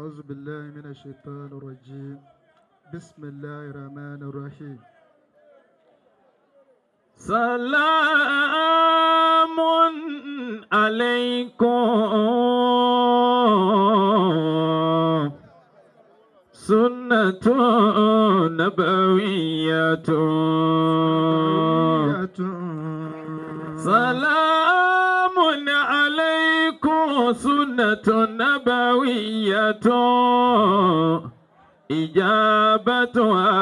أعوذ بالله من الشيطان الرجيم بسم الله الرحمن الرحيم سلام عليكم سنة نبوية سلام عليكم سنة نبوية إجابتها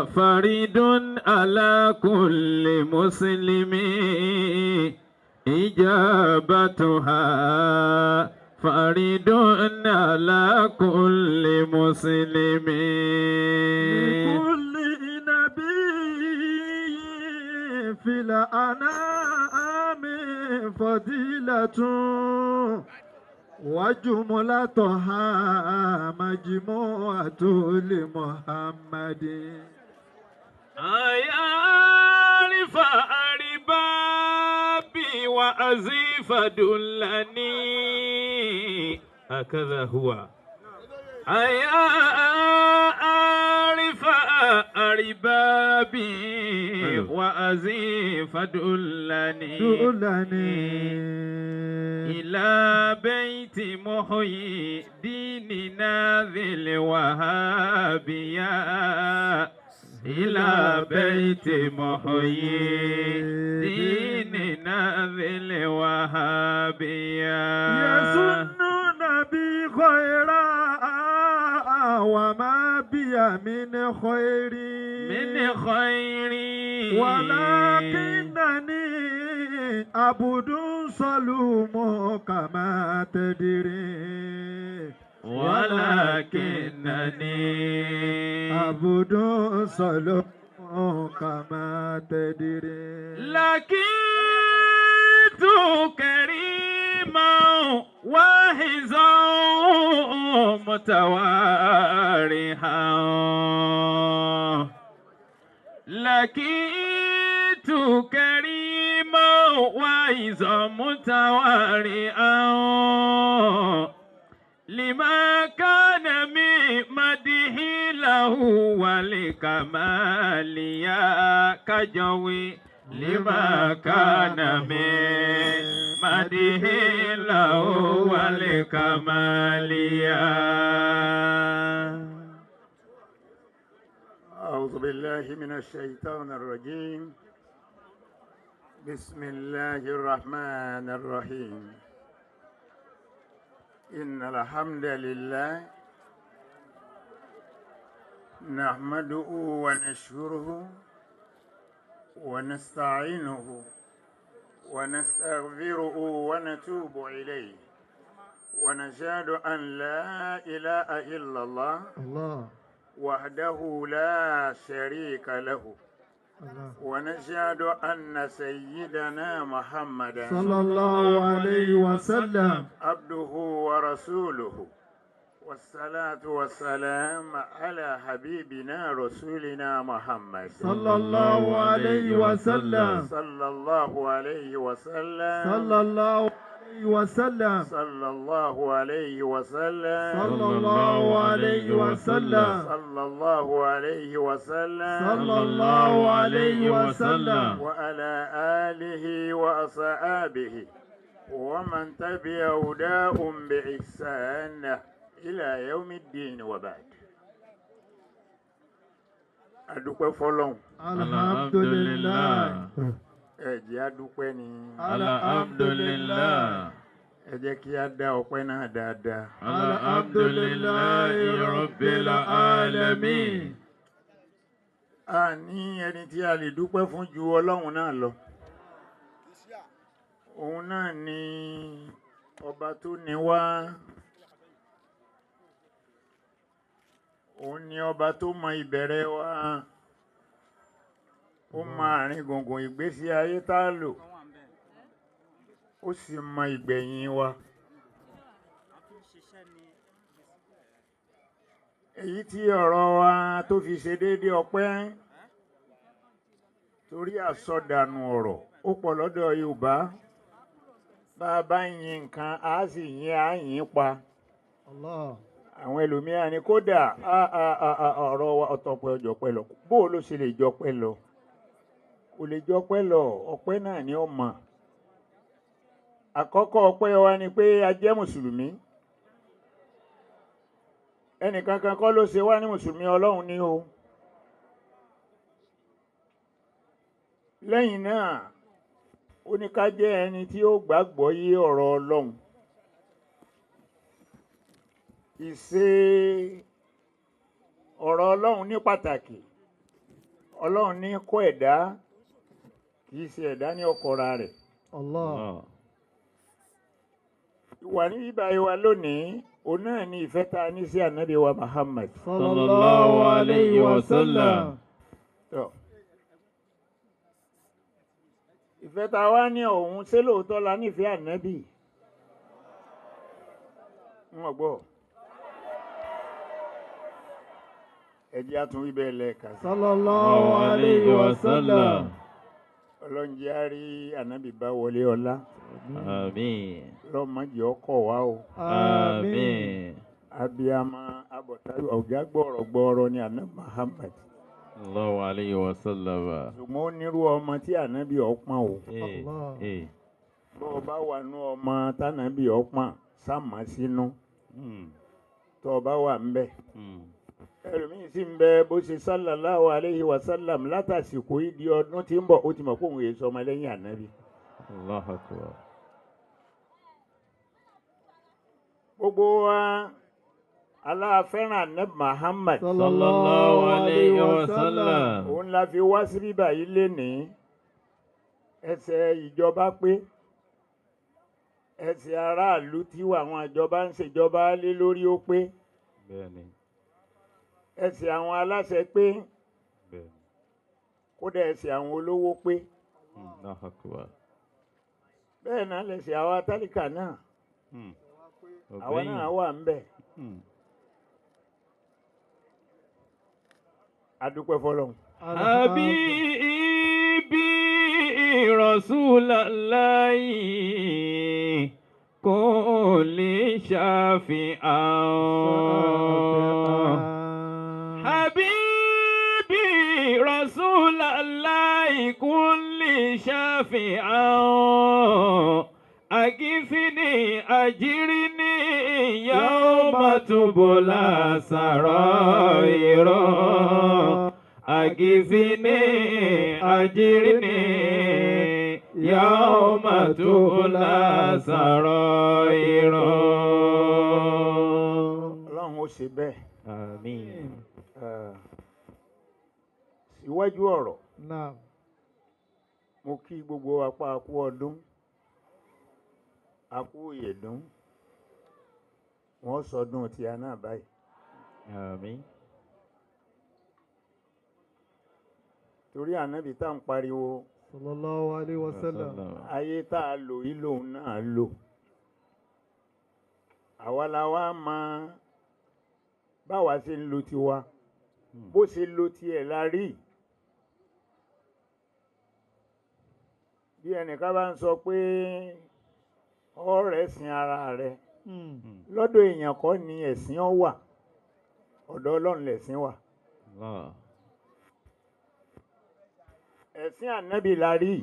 فريد على كل مسلم إجابتها فريد على كل مسلم لكل نبي في الأنام فضيلة وجملتها مجموعة لمحمد أيعرف أربابي وأزيف دلني هكذا هو أيعرف أربابي وأزيف دلني إلى بيت محيي ديننا ذي الوهابية إلى بيت محيي ديننا ذي الوهابية يسنون بي خيرا وما بي من خير ولكنني عبد صلوم كما تدري ولكنني عبد صلوم كما تدري لكنت كريما واهزا متوارها لكنت كريما واهزا متوارها لما كان من مده له ولكماليا كجوي لما كان من مده له ولكماليا أعوذ بالله من الشيطان الرجيم بسم الله الرحمن الرحيم إن الحمد لله نحمده ونشكره ونستعينه ونستغفره ونتوب إليه ونشهد أن لا إله إلا الله وحده لا شريك له ونشهد أن سيدنا محمدا صلى الله عليه وسلم عبده ورسوله والصلاة والسلام على حبيبنا رسولنا محمد صلى الله عليه وسلم صلى الله عليه وسلم صلى الله عليه وسلم صلى الله عليه وسلم صلى الله عليه وسلم صلى الله عليه وسلم صلى الله عليه وسلم وعلى آله وأصحابه ومن تبع هداهم بإحسان إلى يوم الدين وبعد. adúpẹ́ fọ́lọ́run. alhamdulillah. ẹ jẹ́ adúpẹ́ ni. alhamdulillah. ẹ jẹ́ kí a dá ọpẹ́ náà dáadáa. alhamdulillahi rabbil alamin. a ní ẹni tí a lè dúpẹ́ fún ju ọlọ́run náà lọ. òun náà ni ọba tó ní wá. òun ni ọba tó mọ ìbẹ̀rẹ̀ wa. ó mọ àárín gbùngbùn ìgbésí ayé tá a lò. ó sì mọ ìgbẹ̀yìn wa. èyí tí ọ̀rọ̀ wa tó fi ṣe déédéé ọpẹ́ torí àsọdànù ọ̀rọ̀ ó pọ̀ lọ́dọ̀ Yorùbá. bá a bá yin nǹkan a sì yin a yin pa. Allah. àwọn ẹlòmíràn ni kódà ọ̀rọ̀ wa ọ̀tọ̀pẹ́ ọjọ́ pẹ́ lọ bó ló ṣe lè jọ pẹ́ lọ kò lè jọ pẹ́ lọ ọpẹ́ náà ni ó mọ̀ àkọ́kọ́ ọpẹ́ wa ni pé a jẹ́ mùsùlùmí ẹnìkankan kọ́ ló ṣe wá ní mùsùlùmí Ọlọ́run ni o lẹ́yìn náà ó ní ká jẹ́ ẹni tí ó gbàgbọ́ yé ọ̀rọ̀ Ọlọ́run ìṣe ọ̀rọ̀ Ọlọ́run ní pàtàkì Ọlọ́run ní kọ́ ẹ̀dá kì í ṣe ẹ̀dá ní ọkọ̀ra rẹ̀. Allah. Ìwà ní bíbá wa lónìí òun náà ní ìfẹ́ ta ní sí ànábì wa Muhammad. Sallallahu alayhi wa sallam. Ìfẹ́ ta wá ní òun ṣé lóòótọ́ la nífẹ̀ẹ́ ànábì? Wọ́n gbọ́. Ẹjẹ́ àtúnwí bẹ́ẹ̀ lẹ́ẹ̀ka sí. Sallallahu alayhi wa sallam. Ọlọ́njẹ́ á rí ànábì bá wọlé ọlá. Àmín. Lọ́mọdé ọkọ̀ wa o. Àmín. Abiyama abọ̀tayọ̀ ọ̀gá gbọ̀rọ̀gbọ̀rọ̀ ni ànábì Muhammad. Sallallahu alayhi wa sallam. Ṣùgbọ́n ó nírú ọmọ tí ànábì ọ̀pọ̀n o. Bó o bá wà nú ọmọ tánàbì ọ̀pọ̀n sáàmà sínú. Tó o bá wà ń bẹ̀. Ẹlòmíì sì ń bẹ bó ṣe sallallahu alayhi wa sallam látàsìkò ìdí ọdún tí ń bọ̀ ó ti mọ̀ fóun èso ọmọ lẹ́yìn ànábì. Allahu akbar. Gbogbo wa aláfẹ́ràn ànábì Muhammad. Sallallahu alayhi wa sallam. Òun la fi wá sí bíbà yìí lénìí. Ẹsẹ̀ ìjọba pé ẹsẹ̀ aráàlú tí àwọn ìjọba ń ṣèjọba lé lórí ó pé. Bẹ́ẹ̀ni. Ẹsẹ̀ àwọn aláṣẹ pé kódà ẹsẹ̀ àwọn olówó pé bẹ́ẹ̀ náà lẹ̀sẹ̀ àwa tálíkà náà àwa náà wà ń bẹ̀. Adúpẹ́ fọ́lọ́run. Habibi Rasulallahi kulli shafi'an. Habibi Rasulallahi kulli shafi'an. Agifini ajirini yawma tubula sarairo. Agifini ajirini yawma tubula sarairo. Ọlọ́run ó ṣe bẹ́ẹ̀. Àmín. Síwájú ọ̀rọ̀ Naam. mo kí gbogbo apá akú ọdún akú ìyèdún wọ́n sọdún tí a náà báyìí. Àmín. Torí ànábì tá ń pariwo Sallallahu alayhi wa sallam. ayé tá a lò yìí lòun náà lò. Àwa la wá máa báwa ṣe ń lo tiwa bó ṣe lo tiẹ̀ la rí. Bí ẹnìkan bá ń sọ pé ọ̀rẹ́ sin ara rẹ̀ lọ́dọ̀ èèyàn kọ́ ni ẹ̀sìn ọ wà ọ̀dọ̀ Ọlọ́run lẹ̀sìn wà. Ẹ̀sìn ànábì la rí.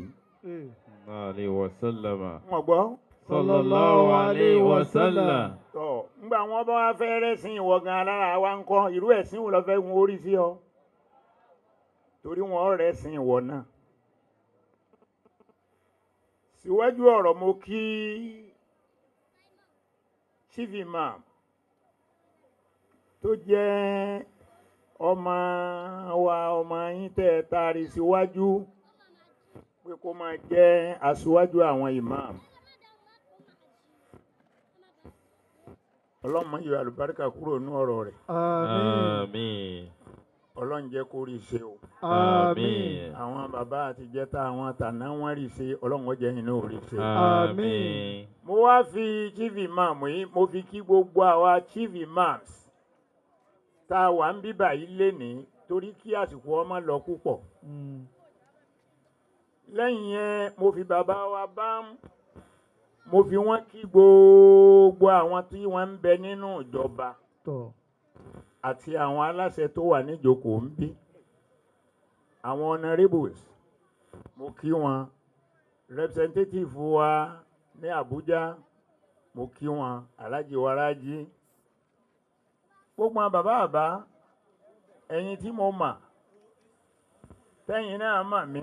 Alayhi wa sallam. Wọ́n gbọ́. Sallallahu alayhi wa sallam. Tọ́ ńgbà wọn bá wá fẹ́ rẹ́sìn ìwọ gan alára wa ń kọ́ irú ẹ̀sìn wo lọ fẹ́ gun orí sí ọ torí wọn rẹ́sìn ìwọ náà. Síwájú ọ̀rọ̀ mo kí Chief Imam tó jẹ́ ọmọ wa ọmọ yín tẹ́ taari síwájú pé kó máa jẹ́ aṣíwájú àwọn imam. Ọlọ́run máa yọ àlùbáríkà kúrò ní ọ̀rọ̀ rẹ̀. Àmín. Ọlọ́run jẹ́ kó rí ṣe o. Àmín. Àwọn bàbá àti jẹta àwọn tàná wọn rí ṣe Ọlọ́run ó jẹ́ yín náà rí ṣe. Àmín. Mo wá fi Chief Imam yìí mo fi kí gbogbo àwa Chief Imams tá a wà ń bíbà yìí lénìí torí kí àsìkò ọmọ lọ púpọ̀. Lẹ́yìn yẹn mo fi bàbá wa bá mo fi wọ́n kí gbogbo àwọn tí wọ́n ń bẹ nínú ìjọba tọ̀. àti àwọn aláṣẹ tó wà níjókòó ń bí. Àwọn honourables mo kí wọn. Representative wa ní Abuja mo kí wọn. Alhaji Waraji. Gbogbo àwọn bàbá ẹ̀yin tí mo mà tẹ́yin náà mà mí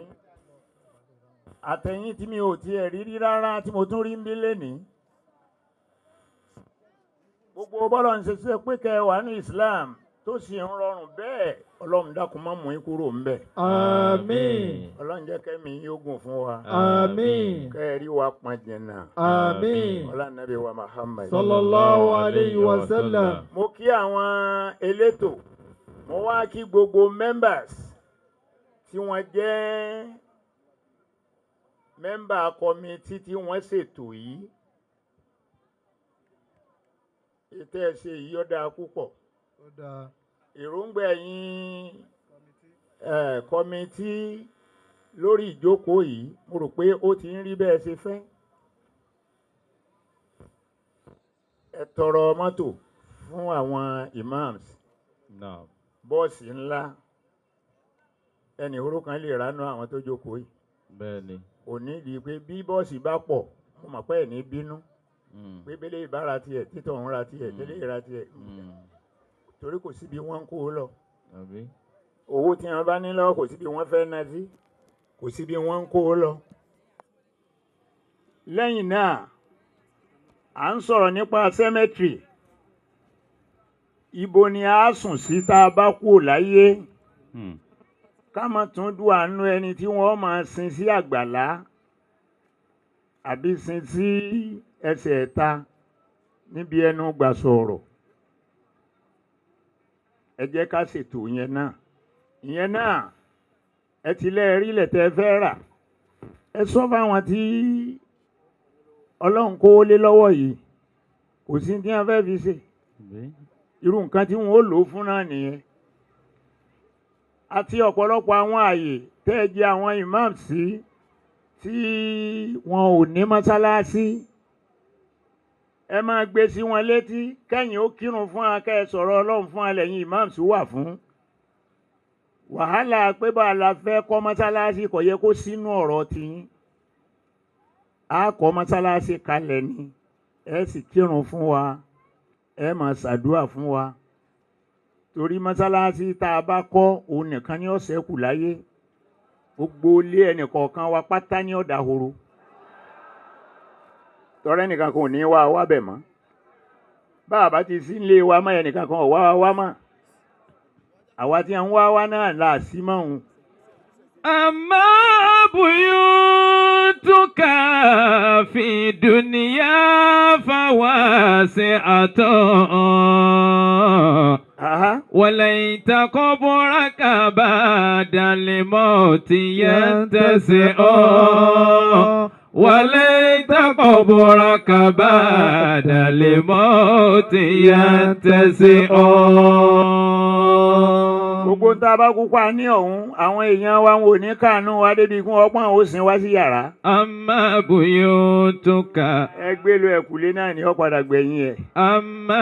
àtẹ̀yin tí mi ò tiẹ̀ rí rárá tí mo tún rí ń bí lénìí. Gbogbo bọ́lọ̀ ń ṣe pé kẹ́ wà ní Islam tó sì ń rọrùn bẹ́ẹ̀ Ọlọ́run dákun má mú yín kúrò ńbẹ̀. Àmín. Ọlọ́run jẹ́ kẹ́mi yín ó gùn fún wa. Àmín. Kẹ́ ẹ rí wa pọn jìnnà. Àmín. Ọlá Nàbí wa Muhammad. Sallallahu alayhi wa sallam. Mo kí àwọn elétò, mo wá kí gbogbo members tí wọ́n jẹ́ member committee tí wọ́n ṣètò yìí. Ètò ẹ̀ṣẹ̀ yìí ó dáa púpọ̀. Èròǹgbà ẹ̀yin kọ́mítì lórí ìjókòó yìí mo rò pé ó ti ń rí bẹ́ẹ̀ ṣe fẹ́. Ẹ tọrọ mọ́tò fún àwọn imams. Bọ́ọ̀sì ńlá ẹnì oró kan lè ránú àwọn tó jókòó yìí. Bẹ́ẹ̀ni. Ò ní di pé bí bọ́ọ̀sì bá pọ̀ mo mọ̀ pé ẹ̀ ní bínú. Pé bẹ́lẹ̀ ìbára tiẹ̀ títọ̀ ń ra tiẹ̀ tẹ́lẹ̀ ìra tiẹ̀. Torí kò síbi wọ́n ń kó lọ. Owó tí wọ́n bá ní lọ́wọ́ kò síbi wọ́n fẹ́ ná sí. Kò síbi wọ́n ń kó lọ. Lẹ́yìn náà à ń sọ̀rọ̀ nípa cemetery. Ibo ni a sùn sí tá a bá kú láyé. Ká má tún dùn àánú ẹni tí wọ́n máa sin sí àgbàlá àbí sin sí ẹsẹ̀ ẹ̀ta níbi ẹnu gbà sọ̀rọ̀. Ẹ jẹ́ ká ṣètò yẹn náà. Ìyẹn náà ẹ ti lẹ́ẹ̀rí lẹ̀tẹ̀ fẹ́ rà. Ẹ sọ fáwọn tí Ọlọ́run kó lé lọ́wọ́ yìí kò sí tí wọ́n fẹ́ fi ṣe. Irú nǹkan tí wọ́n ó lò fún náà nìyẹn. Àti ọ̀pọ̀lọpọ̀ àwọn àyè tẹ́ ẹ jẹ́ àwọn imam sí tí wọn ò ní mọ́sálásí. Ẹ máa gbé sí wọn létí kẹ́yìn ó kírun fún wa kẹ́ ẹ sọ̀rọ̀ Ọlọ́run fún wa lẹ́yìn imam sí wà fún. Wàhálà pé bá a la fẹ́ kọ́ mọ́sálásí kò yẹ kó sínú ọ̀rọ̀ tiyín. A kọ́ mọ́sálásí kalẹ̀ ni ẹ sì kírun fún wa ẹ máa ṣàdúrà fún wa. Torí mọ́sálásí tá a bá kọ́ òun nìkan ní ó ṣẹ́kù láyé. Gbogbo ilé ẹnìkọ̀ọ̀kan wa pátá ní ó dahoro. Tọrẹ nìkan kan ò ní wá bẹ̀ mọ́. Bá a bá ti sí ilé wa mọ́ ẹnìkan kan ò wá mọ́. Àwa tí a ń wá náà là sí mọ́ òun. Amma buyutuka fi dunya fawasi'atun. وليت قبرك بعد الموت يتسع وليت قبرك بعد الموت يتسع. Gbogbo tá a bá kú pa ní ọ̀hún àwọn èèyàn wa ò ní kàánú wa débi kún ọpọ́n ó sin wá sí yàrá. Amma buyutuka. Ẹ gbé lo ẹ̀kúlé náà ní ó padà gbẹ̀yìn ẹ̀. Amma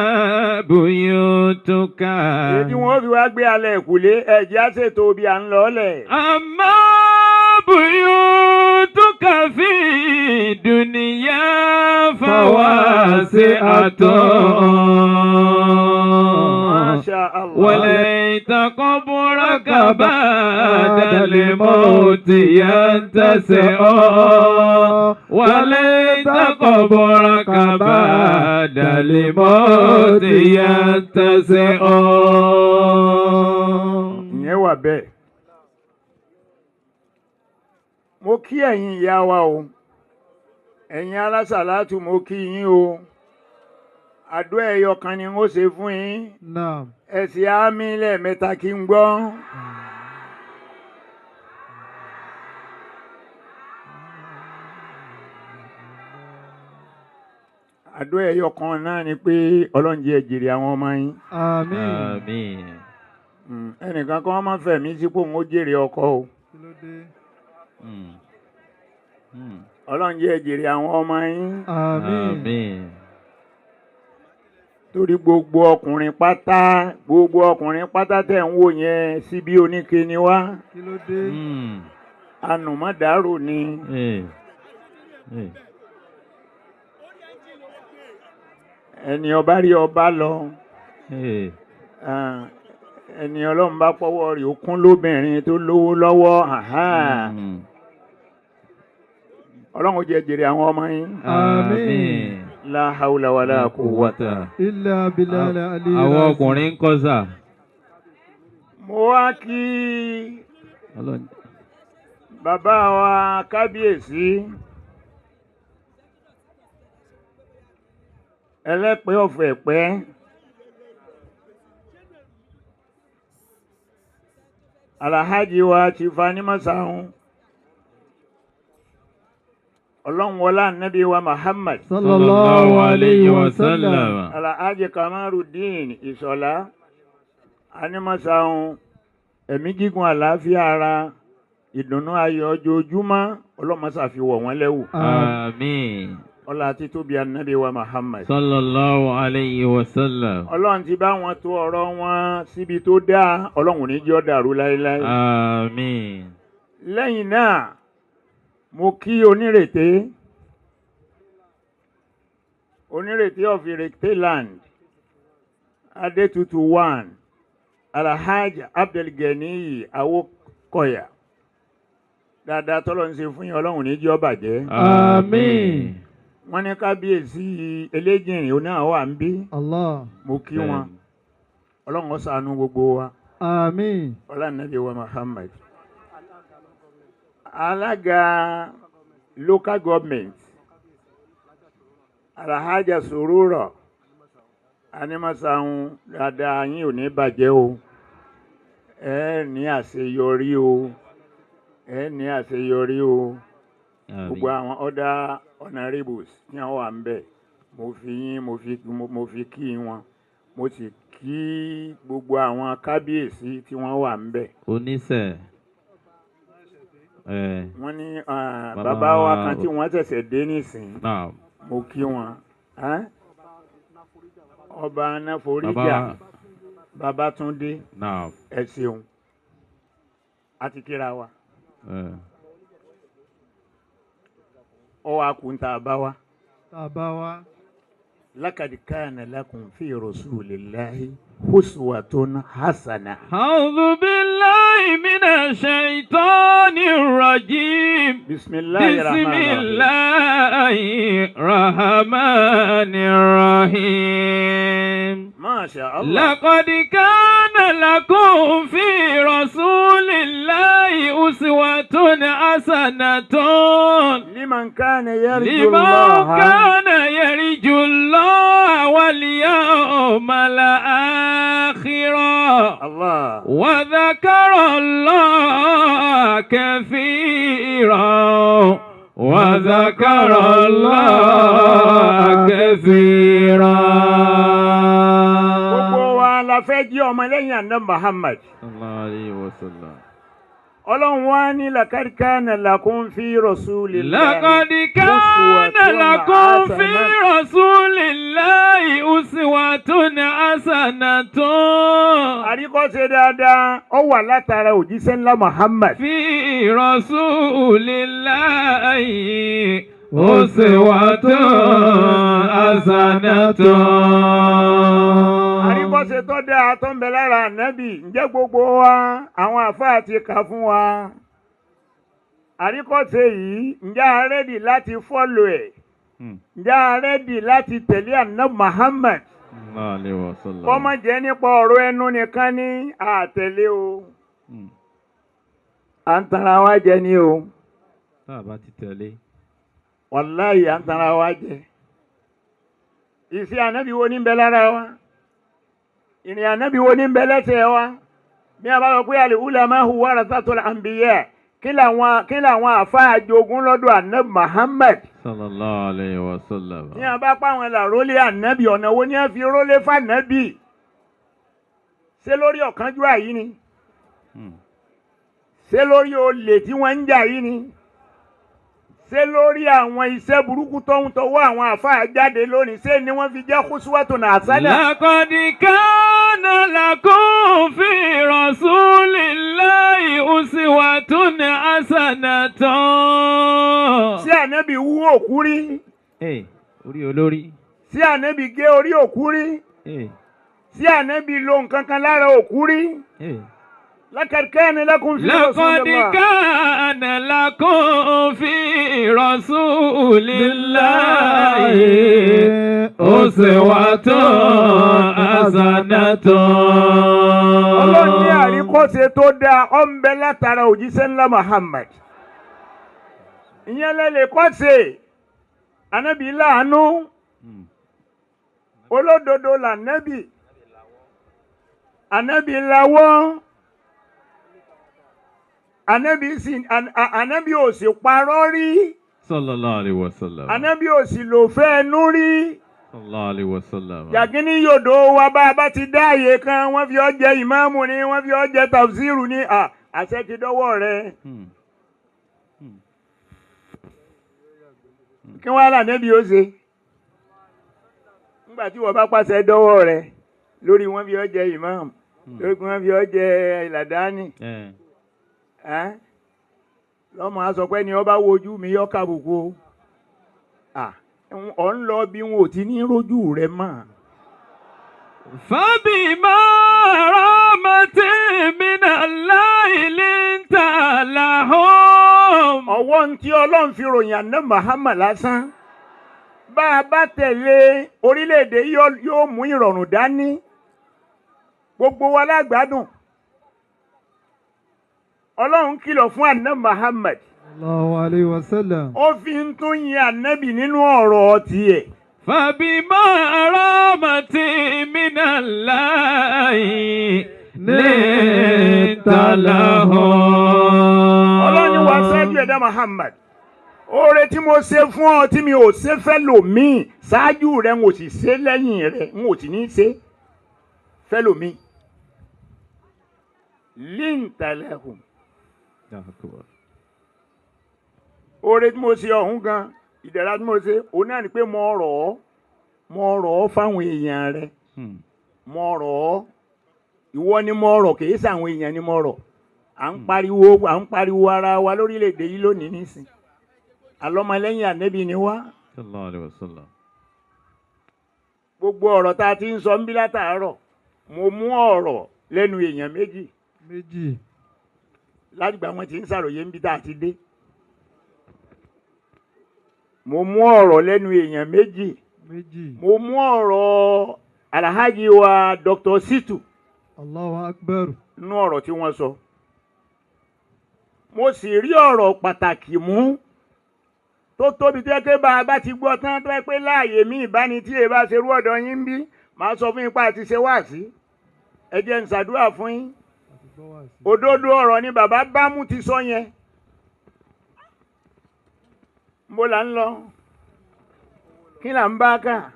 buyutuka. Èyí wọ́n fi wá gbé alẹ́ ẹ̀kúlé ẹ̀jẹ̀ á ṣètò bí à ń lọ lẹ̀. Amma buyutuka fi dunya fawasi'atun. Masha Allah. وليت قبرك بعد الموت يتسع وليت قبرك بعد الموت يتسع. Ìyẹn wà bẹ́ẹ̀. Mo kí ẹ̀yin ìyá wa o. Ẹ̀yin alásàlátù mo kí yín o. Àdúrà ẹyọ kan ni ó ṣe fún yín. Ẹ sì àmì lẹ́ẹ̀mẹ́ta kí n gbọ́. Àdúrà ẹyọ kan náà ni pé Ọlọ́run jẹ́ jèrè àwọn ọmọ yín. Àmín. Ẹnìkan kan máa fẹ̀mí sípò ń ó jèrè ọkọ o. Ọlọ́run jẹ́ jèrè àwọn ọmọ yín. Àmín. torí gbogbo ọkùnrin pátá tẹ̀ ń wò yẹn síbí oníke ni wá kí ló dé. ànùmọ́dàrú ni ẹni ọba rí ọba lọ ẹni ọlọ́run bá pọ́wọ́ rí ó kún lóbìnrin tó lówó lọ́wọ́ ọlọ́run ó jẹ́ jèrè àwọn ọmọ yín. àmín. La hawla wala quwwata. illa billahi aliyu. àwọn ọkùnrin ń kọ́ sà. mo wá kí bàbá wa kábíyèsí ẹlẹ́pẹ́ ọ̀fẹ́ pẹ́ Alhaji wa Chifani Masahun ọlọ́run wọlá nàbí wa Muhammad sallallahu alayhi wa sallam. Alhaji Kamarudin Ìṣọ̀lá Animasahun ẹ̀mí gígùn àlàáfíà ara ìdùnnú ayọ̀ ojoojúmọ́ ọlọ́mọṣà fi wọ̀ wọ́n lẹ́wù. àmín. ọlá àti tóbi ànábì wa Muhammad sallallahu alayhi wa sallam. ọlọ́run ti bá wọn tó ọ̀rọ̀ wọn síbi tó dáa ọlọ́run ní jọ́ dàrú láéláé. àmín. lẹ́yìn náà mo kí onírèté of Ìrèté land Adétutù 1 Alhaji Abdelganiyi Awokoya dáadáa tọ́lọ́ ń ṣe fún yín ọlọ́run ní jọ́ bàjẹ́. àmín. wọ́n ní kábíyèsí eléjìnrìn oní àwọn wà ń bí. Allah. mo kí wọn ọlọ́run ó ṣàánú gbogbo wa. àmín. ọlá nàbí wa Muhammad. alága local government Alhaja Surura Animasahun dáadáa yín ò ní bàjẹ́ o ẹ ní àṣeyọrí o gbogbo àwọn other honourables tí wọ́n wà ń bẹ̀ mo fi yín mo fi kí wọn mo sì kí gbogbo àwọn kábíyèsí tí wọ́n wà ń bẹ̀. oníṣẹ́. wọ́n ní bàbá wa kan tí wọ́n ṣẹ̀ṣẹ̀ dé nísìn mo kí wọn ọba anáforíjà Babátúndé ẹ ṣeun àti kíra wa. ọwọ́ akùntà àbáwá. لقد كان لكم في رسول الله أسوة حسنة. أعوذ بالله من الشيطان الرجيم. بسم الله الرحمن الرحيم. ما شاء الله. لقد كان لكم في رسول الله أسوة حسنة لمن كان يرجو الله واليوم الآخر الله وذكر الله كثيرا gbogbo wa la fẹ́ jí ọmọlẹ́yìn àná Muhammad sallallahu alayhi wa sallam. ọlọ́run wá ní laqad kana lakum fi rasulillahi. لقد كان لكم في رسول الله أسوة حسنة. àríkọ́ṣe dáadáa ó wà látara òjíṣẹ́ ńlá Muhammad. في رسول الله أسوة حسنة. àríkọ́ṣe tó dáa tó ń bẹ lára ànábì ǹjẹ́ gbogbo wa àwọn àfáà ti kà fún wa. àríkọ́ṣe yìí ǹjẹ́ a rẹ́dì láti fọ́lò ẹ̀ ǹjẹ́ a rẹ́dì láti tẹ̀lé ànábì Muhammad. kọ́mọ jẹ́ nípa ọ̀rọ̀ ẹnu nìkan ní àtẹ̀lé o. à ń tanra wa jẹ ní o. tá a bá ti tẹ̀lé. wàláyé à ń tanra wa jẹ. ìṣe ànábì wo ní ń bẹ lára wa? ìrìn ànábì wo ní ń bẹ lẹ́sẹ̀ wa? bí a bá sọ pé al-ulama'u warasatul anbiya kí làwọn àfáà jogún lọ́dọ̀ ànábì Muhammad. sallallahu alayhi wa sallam. ní a bá pa àwọn làrólé ànábì ọ̀nà wo ni a fi rólé fànábì? ṣé lórí ọ̀kánjúwà yìí ni? ṣé lórí olè tí wọ́n ń jà yìí ni? ṣé lórí àwọn iṣẹ́ burúkú tóun tọwọ́ àwọn àfáà jáde lónìí ṣé ni wọ́n fi jẹ́ uswatun hasana. لقد كان لكم في رسول الله أسوة حسنة. ṣé ànábì wú òkú rí? orí olórí. ṣé ànábì gé orí òkú rí? ṣé ànábì lo nǹkan kan lára òkú rí? لقد كان لكم في رسول الله أسوة حسنة. Ọlọ́run ní àríkọ́ṣe tó dáa ó ń bẹ látara òjíṣẹ́ ńlá Muhammad. Ìyẹn lè lè kọ́ṣe ànábì láàánú olódodo lànábì ànábì lawọ́. Ànábì ò sì parọ́ rí. Sallallahu alaihi wasallam. Ànábì ò sì lò fẹ́ ẹnu rí. Sallallahu alaihi wasallam. Yàgínní yòdò wa bá a bá ti dá àyè kan wọ́n fi ọ́ jẹ ìmáàmù ni wọ́n fi ọ́ jẹ tafsiru ni àṣẹ ti dọ́wọ́ rẹ̀. Kí wọ́n á là Ànábì ó ṣe? Nígbà tí wọ́n bá pàṣẹ dọ́wọ́ rẹ̀ lórí wọ́n fi ọ́ jẹ ìmáàmù lórí wọ́n fi ọ́ jẹ ìlàdáni. Lọ́mọ á sọ pé ni ọba wojú mi yọ kábùkù ọ̀ ń lọ bí wọn ò ti ní rójú rẹ mọ́. فبما رحمة من الله لنت لهم. ọwọ́ ń tí Ọlọ́run fi ròyìn àná Muhammad lásán bá a bá tẹ̀lé orílẹ̀-èdè yóò mú ìrọ̀rùn dání gbogbo wa lágbádùn. Ọlọ́run kìlọ̀ fún àná Muhammad. Sallallahu alayhi wa sallam. Ó fi ń tún yin ànábì nínú ọ̀rọ̀ tiẹ̀. فبما رحمة من الله لنت لهم. Ọlọ́run ní wàá ṣáájú ẹ̀dá Muhammad. Oore tí mo ṣe fún ọ tí mi ò ṣe fẹ́ lòmíì ṣáájú rẹ̀ n ò sì ṣe lẹ́yìn rẹ̀ n ò sì ní ṣe fẹ́ lòmíì. Linta lahum. Oore tí mo ṣe ọ̀hún gan ìdẹ̀ra tí mo ṣe òun náà ni pé mo rọ̀ ọ́ fáwọn èèyàn rẹ̀ mo rọ̀ ọ́ ìwọ ni mo rọ̀ kì í ṣàwọn èèyàn ni mo rọ̀ à ń pariwo ara wa lórílẹ̀‐èdè yìí lónìí nísìn àlọ́mọlẹ́yìn ànẹ́bí ni wá. Sallallahu alaihi wasallam. Gbogbo ọ̀rọ̀ tá a ti ń sọ ń bí látàárọ̀ mo mú ọ̀rọ̀ lẹ́nu èèyàn méjì látìgbà wọn ti ń ṣàròyé ń bí tá a ti dé. Mo mú ọ̀rọ̀ lẹ́nu èèyàn méjì. Mo mú ọ̀rọ̀ Alhaji wa Dr. Situ. Allahu Akbar. Nínú ọ̀rọ̀ tí wọ́n sọ. Mo sì rí ọ̀rọ̀ pàtàkì mú tó tóbi tó yẹ pé bá a bá ti gbọ́ tán tó yẹ pé láàyè mí ìbáni tí èèbá ṣe rú ọ̀dọ̀ yín ń bí màá sọ fún yín pa àti ṣe wáàsí. Ẹ jẹ́ n ṣàdúrà fún yín. Òdodo ọ̀rọ̀ ni bàbá Bámú ti sọ yẹn. Mo là ń lọ kí là ń bá ká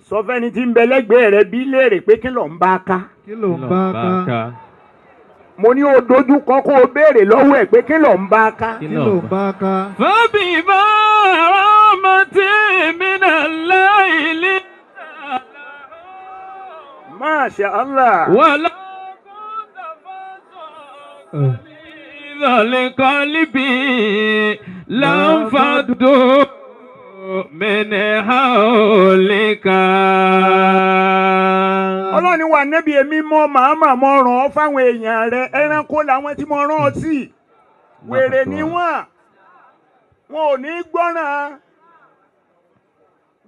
sọ fẹ́ni tí ń bẹ lẹ́gbẹ̀ẹ́ rẹ bí léèrè pé kí ló ń bá ká. Kí ló ń bá ká? Mo ní o dojú kọ kó o béèrè lọ́wọ́ ẹ̀ pé kí ló ń bá ká. Kí ló ń bá ká? فبما رحمة من الله لنت لهم. Masha Allah. ولو كنت فظا غليظ القلب لانفضوا من حولك. Ọlọ́run ni wà nẹ́bí èmi mọ́ màmá mọ́ ràn ọ́ fáwọn èèyàn rẹ̀ ẹranko làwọn tí mo rán ọ sí wèrè ni wọ́n ò ní gbọ́ràn.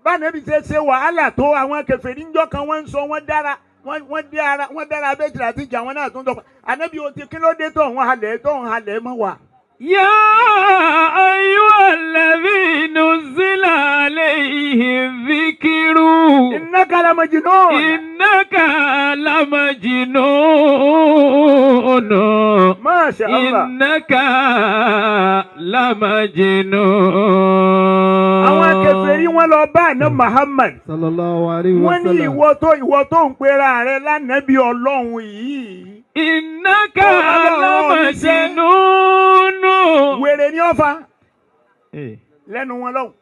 Bá nẹ́bí ṣe wàhálà tó àwọn kèfèrí níjọ́ kan wọ́n ń sọ wọ́n dára abẹ́jìlá àti ìjà wọn náà tó ń sọ ànẹ́bí o ti kí ló dé tó ń halẹ̀ mọ́ wa. يا أيها الذي نزل عليه الذكر إنك لمجنون. إنك لمجنون. ما شاء الله. إنك لمجنون. Àwọn kèfèrí wọn lọ bá àná Muhammad. Sallallahu alayhi wa Wọ́n ní sallam. ìwọ tó ń pera rẹ̀ lánàbí Ọlọ́run yìí. إنك لمجنون. Wèrè ni ọ̀fà. lẹ́nu wọn lọ́hùn.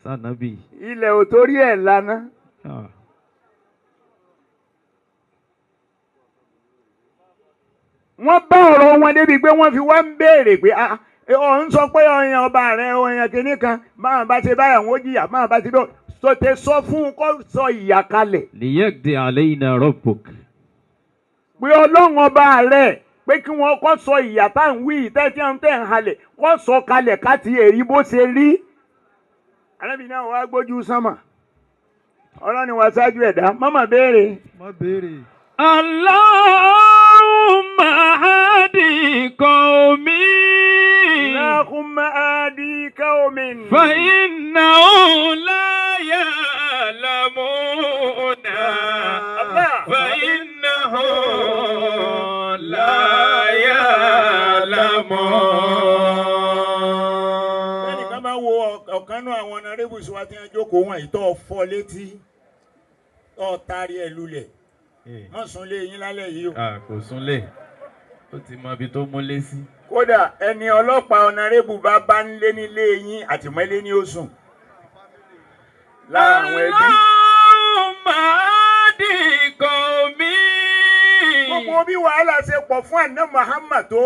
Sànàbí. Ilẹ̀ ò torí ẹ̀ lana. Wọ́n bá ọ̀rọ̀ wọn débi pé wọ́n fi wá ń béèrè pé ọ̀ ń sọ pé ọyàn ọba rẹ̀ ọyàn kìíní kan máa bá ti báyà wọ́n jìyà máa bá ti bẹ́ẹ̀ sọtẹ sọ fún un kó sọ ìyà kalẹ̀. Liyaqdi alayna rabbuk. Pé ọlọ́run ọba rẹ̀ pé kí wọ́n kó sọ ìyà tá à ń wí ìtẹ́tí à ń tẹ̀ ń halẹ̀ kó sọ kalẹ̀ ká ti èrí bó ṣe rí. Ànábì náà wàá gbójú sánmà ọlọ́ni wàá ṣáájú ẹ̀dá mọ́mọ́ béèrè. má béèrè. Allahumma hadi qawmi. Allahumma hadi qawmin. Fa innahum la ya'lamuna. Fa innahum la ya'lamuna. Ẹnìkan bá wo ọ̀kan náà àwọn ọ̀nàrẹ́bùsù wa tí wọ́n jókòó wọn ìtọ́ fọ́ létí ọ̀ taari ẹ̀ lulẹ̀. Má súnlé yín lálẹ́ yìí o. Kò súnlé. Ó ti mọ ibi tó múlé sí. Kódà ẹni ọlọ́pàá ọ̀nàrẹ́bù bá ń lé nílé yín àtìmọ́lé ní oṣù. Lára àwọn ẹbí. Allahumma hadi qawmi. Gbogbo bí wàhálà ṣe pọ̀ fún àná Muhammad tó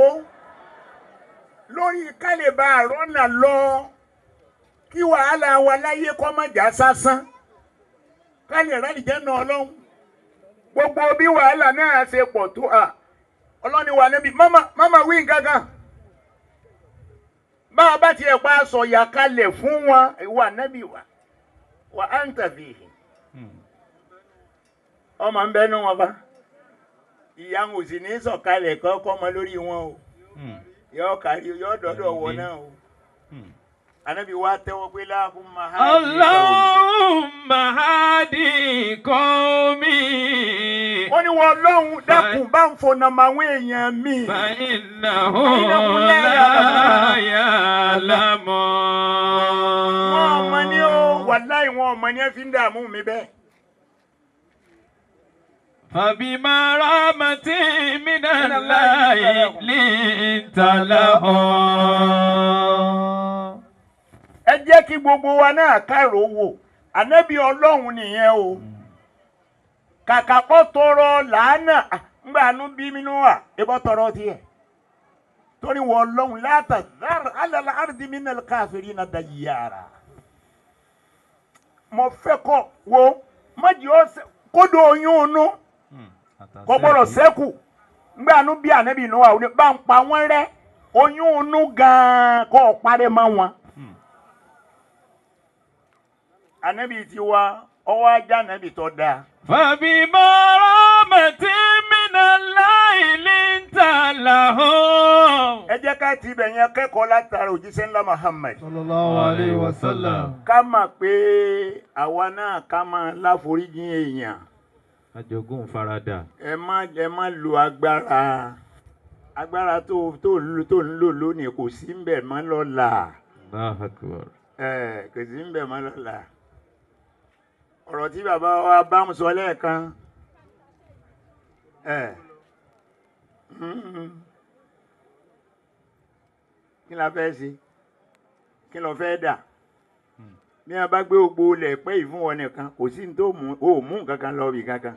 lórí kálíbà àrọ́nà lọ kí wàhálà wa láyé kọ́ má jà sásán kálí ìrànìjẹ́ náà ọlọ́run. Gbogbo bí wàhálà náà ṣe pọ̀ tó ọlọ́ni wà níbi máma wí nǹkan kan. Bá a bá tiẹ̀ pa aṣọ ìyà kalẹ̀ fún wọn ìwà nábì wà á ń tàbí. Ọmọ ń bẹ́nu wọn bá. Ìyá ń òsì ní sọ̀kalẹ̀ kọ́kọ́ mọ lórí wọn o. Yọ kárí yọ dọ́dọ̀ wọn náà o. Ànábì wa tẹ́wọ́ pé Allahumma hadi qawmi. Allahumma hadi qawmi. Ó ní wọn lọ́hùn dákun bá ń fọ̀nà màwọn èèyàn mi. Fa innahum la ya'lamun. Wọ́n ọmọ ní ó wàláì wọn ọmọ ní ẹ fi ń dààmú mi bẹ́ẹ̀. Fabima rahmatin minallahi linta lahum. Ẹ jẹ́ kí gbogbo wa náà kárò wò ànábì ọlọ́run nìyẹn o. Kàkà kó tọrọ làánà ńgbàánú bí mínú wà ebọ́ tọrọ tiẹ̀. Torí wọ ọlọ́run la tadhar ala al-ardi minal kafirina dayyara. Mo fẹ́ kọ́ wo mọ́jì ó kódò oyún inú kò gbọ́dọ̀ sẹ́kù ńgbàánú bí ànábì inú wa ò ní bá ń pa wọ́n rẹ́ oyún inú gan-an kó o parẹ́ mọ́ wọn. Ànábì ti wa ọwọ́ ajá ànábì tó dáa. Fabima rahmatin minallahi linta lahum. Ẹ jẹ́ ká ti ibẹ̀ yẹn kẹ́kọ̀ọ́ látara òjíṣẹ́ ńlá Muhammad. sallallahu alayhi wa sallam. Ká mà pé àwa náà ká máa láforíjì èèyàn. Àjogún farada. Ẹ má lo agbára tó ń lò lónìí kò sí ń bẹ̀ mọ́ lọ́la. Allahu akbar. Kò sí ń bẹ̀ mọ́ lọ́la. Ọ̀rọ̀ tí bàbá wa bá ń sọ lẹ́ẹ̀kan kí la fẹ́ ṣe kí lọ fẹ́ dà bí wọ́n bá gbé gbogbo ilẹ̀ pẹ́ yìí fún wọn nìkan kò sí ní tó mú nǹkan kan lọ bì kankan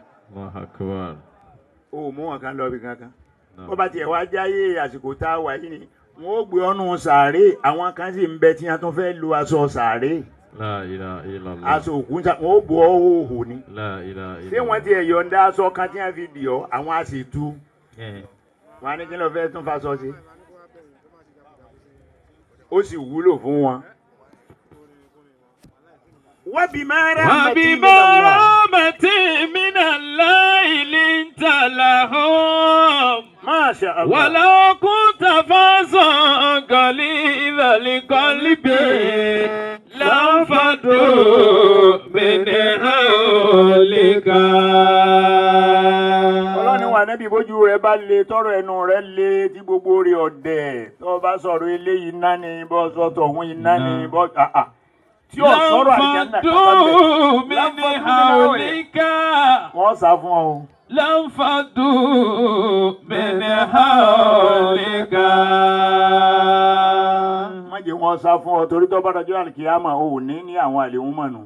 mú nǹkan lọ bì kankan bó bá tiẹ̀ wá jáyé àsìkò tá a wà yìí ni wọ́n ó gbé ọ́nù sàárè àwọn kan sì ń bẹ tí wọ́n tún fẹ́ lo aṣọ sàárè. La ilaha illallah. Aṣọ òkú wọn ó bọ òhò ni. La ilaha illallah. Ṣé wọ́n ti yọ̀ǹda aṣọ kan tí wọ́n fi dì ọ́ àwọn a sì tú. Wọ́n á ní kí ló fẹ́ tún faṣọ sí. Ó sì wúlò fún wọn. Wabima rahmatin minallahi linta lahum. Masha Allah. Walau kunta fazzan ghalidhal qalbi lanfaddu min hawlika. Ọlọ́ni wà níbi bójú rẹ̀ bá le tọrọ ẹnu rẹ̀ le tí gbogbo rẹ̀ ọ̀dẹ̀ tó bá sọ̀rọ̀ eléyìí iná ni bọ́ sọ́tọ̀ òun iná ni bọ́ tí ó sọ̀rọ̀ àjẹ́nà lanfaddu min hawlika. Wọ́n sá fún ọ. Lanfaddu min hawlika. Má jẹ́ wọn sá fún ọ torí tó bá dọjọ́ àlùkìyámà ò ní àwọn àlèhùn mọ̀nù.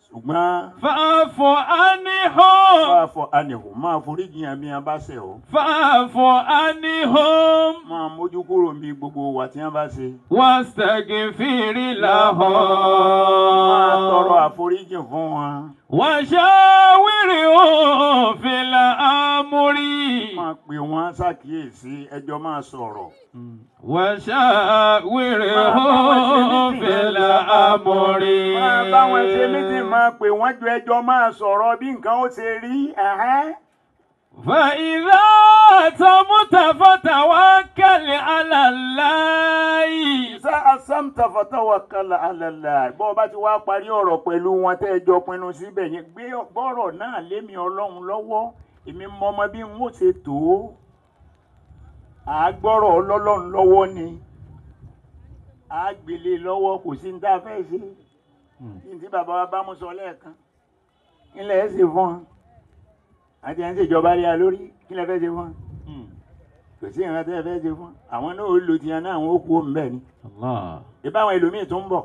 ṣùgbọ́n fa'fu anhum. fa'fu anhum máa foríjì àmì abáṣẹ o. fa'fu anhum. máa mójú kúrò níbi gbogbo wà tí wọ́n bá ṣe. wastaghfir lahum. máa tọrọ àforíjì fún wọn. wa shawirhum fil amri. máa pè wọ́n ṣàkíyèsí ẹjọ́ máa sọ̀rọ̀. wa shawirhum fil amri. máa bá wọn ṣe méjì máa pè wọ́n jọ ẹjọ́ máa sọ̀rọ̀ bí nǹkan ó ṣe rí. فإذا عزمت فتوكل على الله. إذا عزمت فتوكل على الله. bó bá ti wá parí ọ̀rọ̀ pẹ̀lú wọn tẹ́ ẹ jọ pinnu síbẹ̀ yẹn gbé gbọ́rọ̀ náà lémi Ọlọ́run lọ́wọ́ èmi mọ ọmọ bí n ó ṣe tó àgbọ́rọ̀ Ọlọ́run lọ́wọ́ ni àgbélé lọ́wọ́ kò sí ní tá a fẹ́ ṣe ní tí bàbá wa bá mú sọ lẹ́ẹ̀kan ilẹ̀ ẹ̀ sì fún un àti ẹ̀ ń ṣèjọba rí a lórí kí lẹ fẹ́ ṣe fún un kò sí ìrántí ẹ fẹ́ ṣe fún un àwọn náà ó lo tiẹ̀ náà àwọn ó kú òun bẹ́ẹ̀ ni ìbáwọn ẹlòmíì tó ń bọ̀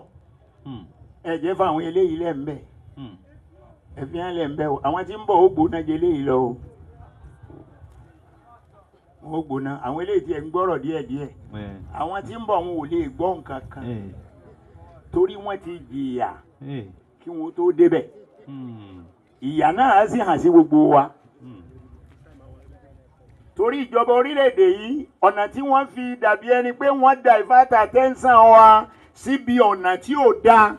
ẹ jẹ́ fún àwọn eléyìí lẹ́ ń bẹ̀ ẹ fi hàn lẹ́ ń bẹ̀ o àwọn tí ń bọ̀ ó gbóná jẹ eléyìí lọ o ó gbóná àwọn eléyìí tí ẹ ń gbọ́rọ̀ díẹ̀díẹ̀ àwọn tí ń bọ̀ wọn ò lè gbọ́ nǹkan kan torí wọ́n ti jìyà kí wọ́n tó débẹ̀ ìyà náà sì hàn sí gbogbo wa torí ìjọba orílẹ̀-èdè yìí ọ̀nà tí wọ́n fi dàbí ẹni pé wọ́n divert attention wa síbi ọ̀nà tí ò dáa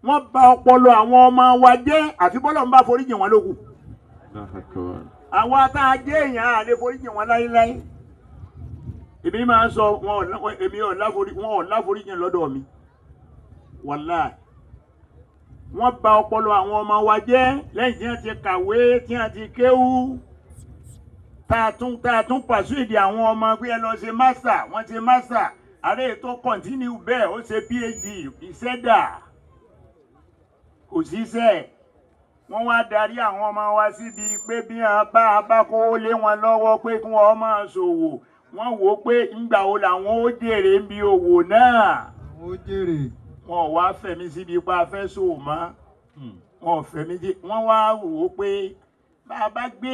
wọ́n bà ọpọlọ àwọn ọmọ wa jẹ́ àfi bọ́lọ̀ ń bá foríjì wọn lókù àwa tá a jẹ́ èèyàn àlè foríjì wọn láíláí èmi máa ń sọ wọn ò láforíjì lọ́dọ̀ mi wàláì wọ́n bà ọpọlọ àwọn ọmọ wa jẹ́ lẹ́yìn tí wọ́n ti kàwé tí wọ́n ti kéwú tá a tún pàṣípì àwọn ọmọ pé ẹ lọ ṣe master wọ́n ṣe master ààrẹ ètò continue bẹ́ẹ̀ ó ṣe PhD ìṣẹ́dà kò síṣẹ́ wọ́n wá darí àwọn ọmọ wa síbi pé bí wọ́n bá kó lé wọn lọ́wọ́ pé kí wọ́n máa ṣòwò wọ́n wò ó pé ńgbà wo làwọn ó jèrè ń bi òwò náà ó jèrè wọn ò wá fẹ̀mí síbi pa afẹ́ ṣòwò mọ́ wọn ò fẹ̀mí sí wọ́n wá wò ó pé bá a bá gbé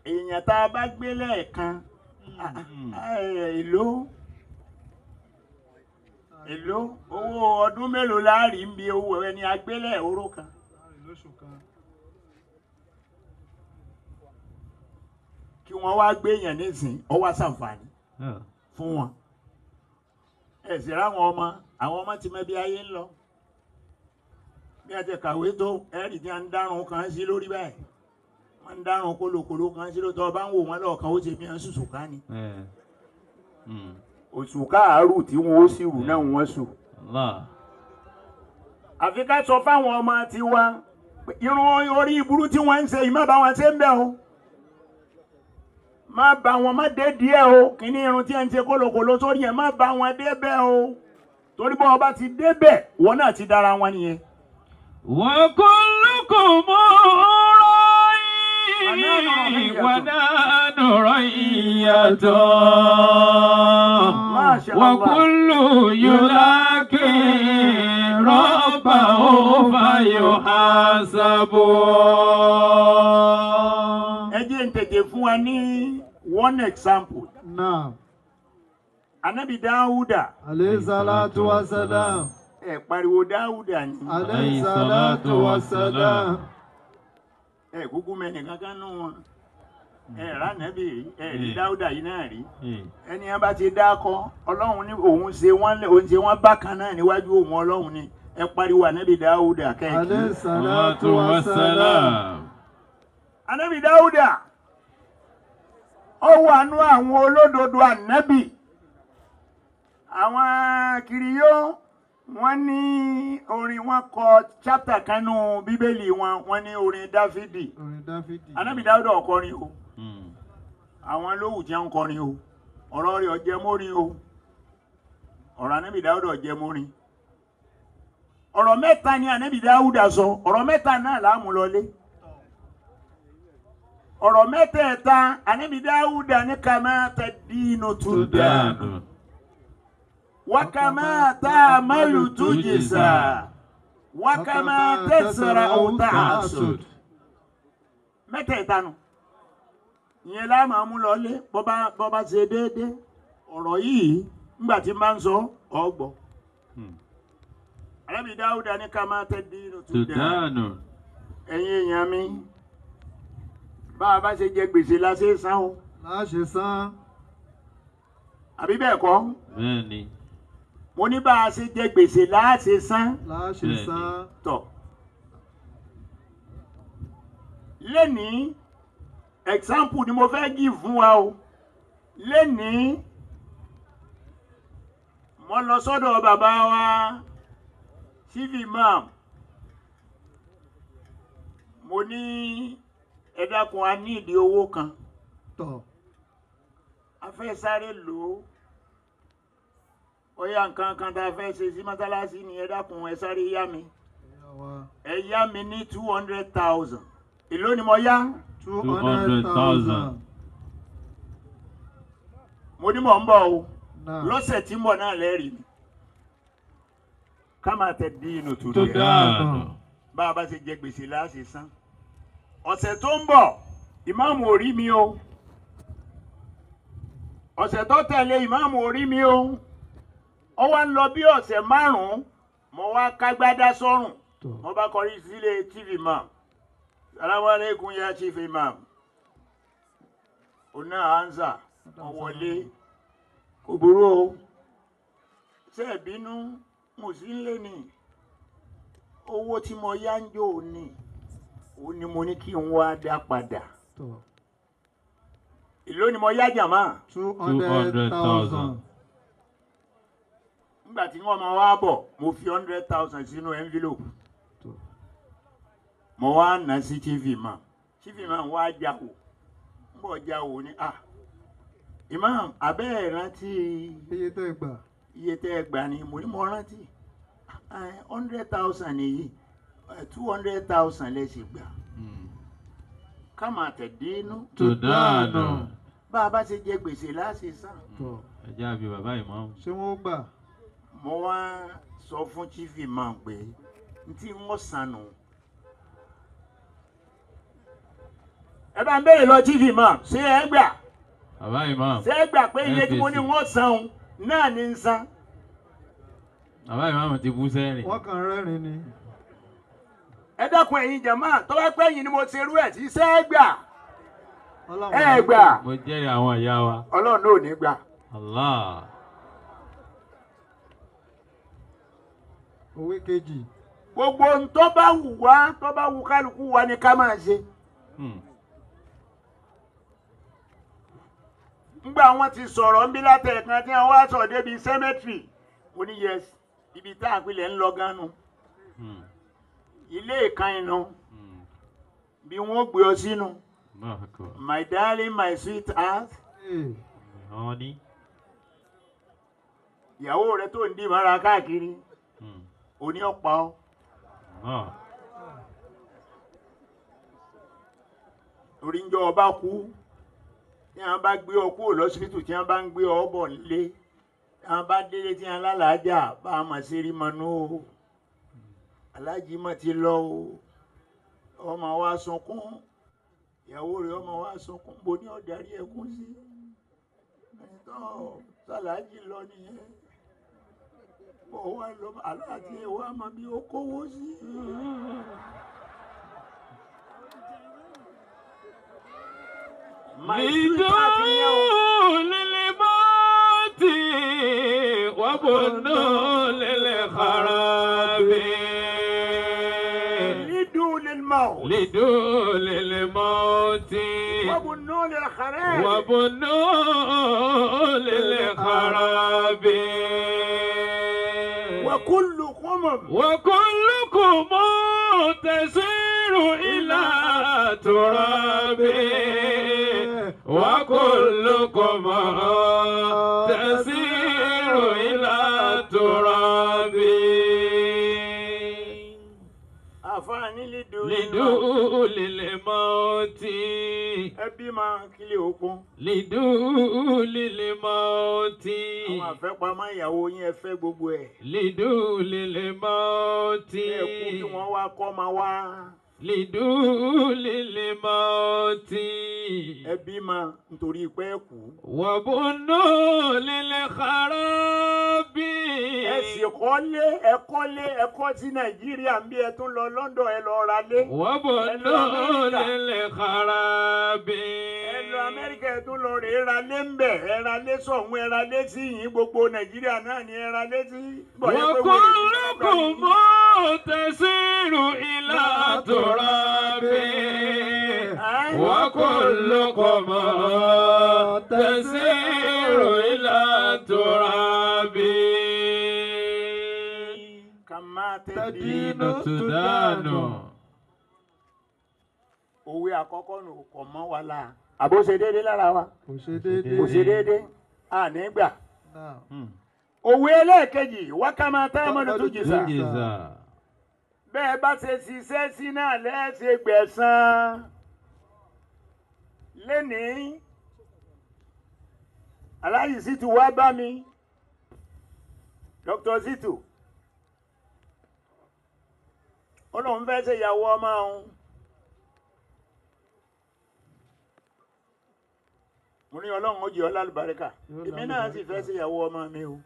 èèyàn tá a bá gbé lẹ́ẹ̀kan èló owó ọdún mélòó láàrí ń bi owó ẹni agbélẹ̀ oró kan. kí wọ́n wá gbé èèyàn nísìn ó wá ṣàǹfààní fún wọn ẹ̀sìn ráwọn ọmọ àwọn ọmọ ti mọ bí ayé ń lọ bí a ti kàwé tó ẹ̀rì tí a ń dárun kan sí lórí báyìí wọ́n ń dárun kólókóló kan sí lórí tó bá ń wò wọ́n lọ́ọ̀kan ó ṣe bí wọ́n sùsù ká ni oṣù káàárù tí wọ́n ó sì rù náà wọ́n sùn. àfi ká sọ fáwọn ọmọ tiwa irun orí ìburú tí wọ́n ń ṣe yìí má bá wọn ṣe ń bẹ̀ o má bá wọn má dé díẹ̀ o kíní irun tí ẹ ń ṣe kólókóló sórí ẹ̀ má bá wọn dé bẹ́ẹ̀ o torí bọ́ ọba ti dé bẹ́ẹ̀ wọ́n náà ti dára wọn nìyẹn. wa kullukum ra'in wa nahnu ra'iyyatun wa kullu yulaqi rabbahu fayuhasabu. ẹ jẹ́ n tètè fún wa ní one example. náà. Anabi Dáúdà. Alayhi salatu wa salam. Ẹ pariwo Dáúdà ni. Alayhi salatu wa salam. Ẹ kúkú mẹ́ni kankan nù wọn. Ẹ rà nẹ́bì rí. Ẹ rí Dáúdà yìí náà rí. Ẹni yẹn bá ti dákọ, Ọlọ́run ní òun ṣe wọ́n bákan náà níwájú òun Ọlọ́run ni. Ẹ pariwo Anabi Dáúdà kẹ́kẹ́. Alayhi salatu wa salam. Anabi Dáúdà. Ó wà nú àwọn olódodo ànábì. Àwọn kiriyó wọ́n ní orin wọn kọ chapter kanú bíbélì wọ́n ní orin Dáfídì. Ànábì Dáúdà ó kọrin o. Àwọn lówù jẹ́ ń kọrin o. Ọ̀rọ̀ rẹ̀ ó jẹ́ mórin o. Ọ̀rọ̀ Ànábì Dáúdà ó jẹ́ mórin. Ọ̀rọ̀ mẹ́ta ni Ànábì Dáúdà sọ. Ọ̀rọ̀ mẹ́ta náà la mú lọlé. ọ̀rọ̀ mẹ́tẹ̀ẹ̀ta Ànábì Dáúdà ní kama tadinu tudanu wa kama ta'malu tujza wa kama tasra'u ta'sud. Mẹ́tẹ̀ẹ̀ta nù ìyẹn la máa mú lọlé bọ́bá ṣe déédéé ọ̀rọ̀ yìí nígbà tí máa ń sọ ọgbọ́. Ànábì Dáúdà ní kama tadinu tudanu. Ẹ̀yin èèyàn mi bá a bá ṣe jẹ gbèsè la ṣe san o. La ṣe san. Àbí bẹ́ẹ̀ kọ́? Bẹ́ẹ̀ni. Mo ní bá a ṣe jẹ gbèsè la ṣe san. La ṣe san. Tọ̀. Lénìí example ni mo fẹ́ give fún wa o. Lénìí mo lọ sọ́dọ̀ bàbá wa Chief Imam. Mo ní ẹ dákun a ní ìdí owó kan. Tọ̀. A fẹ́ sáré lò ó. Ó yá nǹkan kan tá a fẹ́ ṣe sí mọ́sálásí ni ẹ dákun ẹ sáré yá mi. Ẹ yá mi ní 200,000. Èló ni mo yá? 200,000. Mo ní mò ń bọ̀ o. Lọ́sẹ̀ tí ń bọ̀ náà lẹ́rìí mi. Ká máa tẹ̀ dínú tó dáa. Bá a bá ṣe jẹ gbèsè láṣẹ san. Ọ̀sẹ̀ tó ń bọ̀ ìmáàmù ò rí mi o. Ọ̀sẹ̀ tó tẹ̀lé ìmáàmù ò rí mi o. Ó wá ń lọ bí ọ̀sẹ̀ 5 mo wá kágbádá sọ́rùn. Mo bá kọrí sílé Chief Imam. Salamu alaikum ya Chief Imam. Ona ansa mo wọlé kò burú o. Ṣé ẹ bínú mo sì ń lé ní owó tí mo yá ń jò ní. Ó ní mo ní kí n wá dá padà. Èló ni mo yá jàmá? 200,000. Nígbà tí wọ́n máa wá bọ̀, mo fi 100,000 sínú envelope. Mo wá nà sí Chief Imam. Chief Imam wá jáwò. Ń bọ̀ jáwò ní Imam abẹ́ ẹ̀ rántí Iye tẹ́ gbà. Iye tẹ́ gbà ni mo ní mo rántí. 100,000 nìyí. 200,000 lẹ́sìn gbà. Ká máa tẹ̀ dínú. Tó dáànù. Bá a bá ṣe jẹ gbèsè láṣẹ sàn. Ẹ jẹ́ àbí bàbá ìmáàmù. Ṣé wọ́n gbà? Mo wá sọ fún Chief Imam pé n tí wọ́n sànù. Ẹ bá ń béèrè lọ Chief Imam ṣé ẹ gbà? Bàbá ìmáàmù. Ṣé ẹ gbà pé iye tí mo ní wọ́n san náà ní ń san? Bàbá ìmáàmù ti bú sẹ́rìn. Wọ́n kàn rẹ́rìn ni. Ẹ dákun ẹ̀yin jàmá tó bá pẹ́ yìí ni mo ṣe irú ẹ̀ tí ṣé ẹ gbà? Ẹ gbà. Mo jẹ́rìí àwọn ìyá wa. Ọlọ́run náà ò ní gbà. Allah. Òwe kejì. Gbogbo ohun tó bá wù wá tó bá wù kálukú wa ni ká máa ṣe. Ngbà wọn ti sọ̀rọ̀ ń bí látẹ̀ẹ̀kan tí wọ́n wá sọ̀ débi cemetery. Mo ní yes ibi tá à ń pilẹ̀ ń lọ gánú. Ilé ìkan inú bí wọ́n gbé ọ sínú. My darling, my sweetheart. Ìyàwó rẹ tó ń dì mára káàkiri. Òní ọ̀pá ọ. Orí ń jọ ọba kú. Tí wọ́n bá gbé ọ kúrò lọ́sibítù tí wọ́n bá ń gbé ọ bọ̀ nílé. Tí wọ́n bá délé tí wọ́n lálàájà bá a mà ṣe rí mọ́nú o. Aláàjì mà ti lọ o. Ọmọ wa sunkún. Ìyàwó rẹ̀ ọmọ wa sunkún. Bo ní ọ̀darí ẹkún sí. Ẹni tó sàlájì lọ nìyẹn. Bọ̀ wá lọ aláàtì ẹ̀wọ́ àmọ́ bí ó kówó sí. Liduu lilmauti wa bunuu lilkharabi. Liduu lilmauti. Liduu lilmauti. Wa bunuu lilkharabi. Wa bunuu lilkharabi. وكلكم تسير إلى تراب وكلكم تسير إلى تراب. ní lídò للموت ẹbí máa kílè okun. للموت àwọn àfẹ́pamọ́ ìyàwó yín ẹ fẹ́ gbogbo ẹ̀. للموت ẹ kú kí wọ́n wá kọ́ máa wá. للموت ẹbí máa nítorí pé ẹ kú. وبنوا للخراب ẹ sì kọ́lé ẹ kọ́ sí nàìjíríà ń bí ẹ tún lọ London ẹ lọ ra lé. وبنوا للخراب ẹ lọ Amẹ́ríkà ẹ tún lọ rèé ra lé ń bẹ̀ ẹ ra lé sọ̀hún ẹ ra lé sí yìí gbogbo nàìjíríà náà ni ẹ ra lé sí. وكلكم تسير إلى تراب وكلكم تسير إلى تراب كما تدين تدان. òwe àkọ́kọ́ nù kọ̀ mọ́ wa la. àbó ṣe déédéé lára wa. kò ṣe déédéé. kò ṣe déédéé. a ní gbà. òwe ẹlẹ́ẹ̀kejì wákàmá táwọn tó jìsà. bẹ́ẹ̀ bá ṣe ṣiṣẹ́ sí náà lẹ́ẹ̀ṣẹ̀ gbẹ̀san. lénìí Aláàjì Ṣítù wá bá mi Dr. Ṣítù ó lóun fẹ́ ṣe ìyàwó ọmọ òun. mo ní Ọlọ́run ó jẹ́ ọ lálùbáríkà èmi náà sì fẹ́ ṣe ìyàwó ọmọ mi o.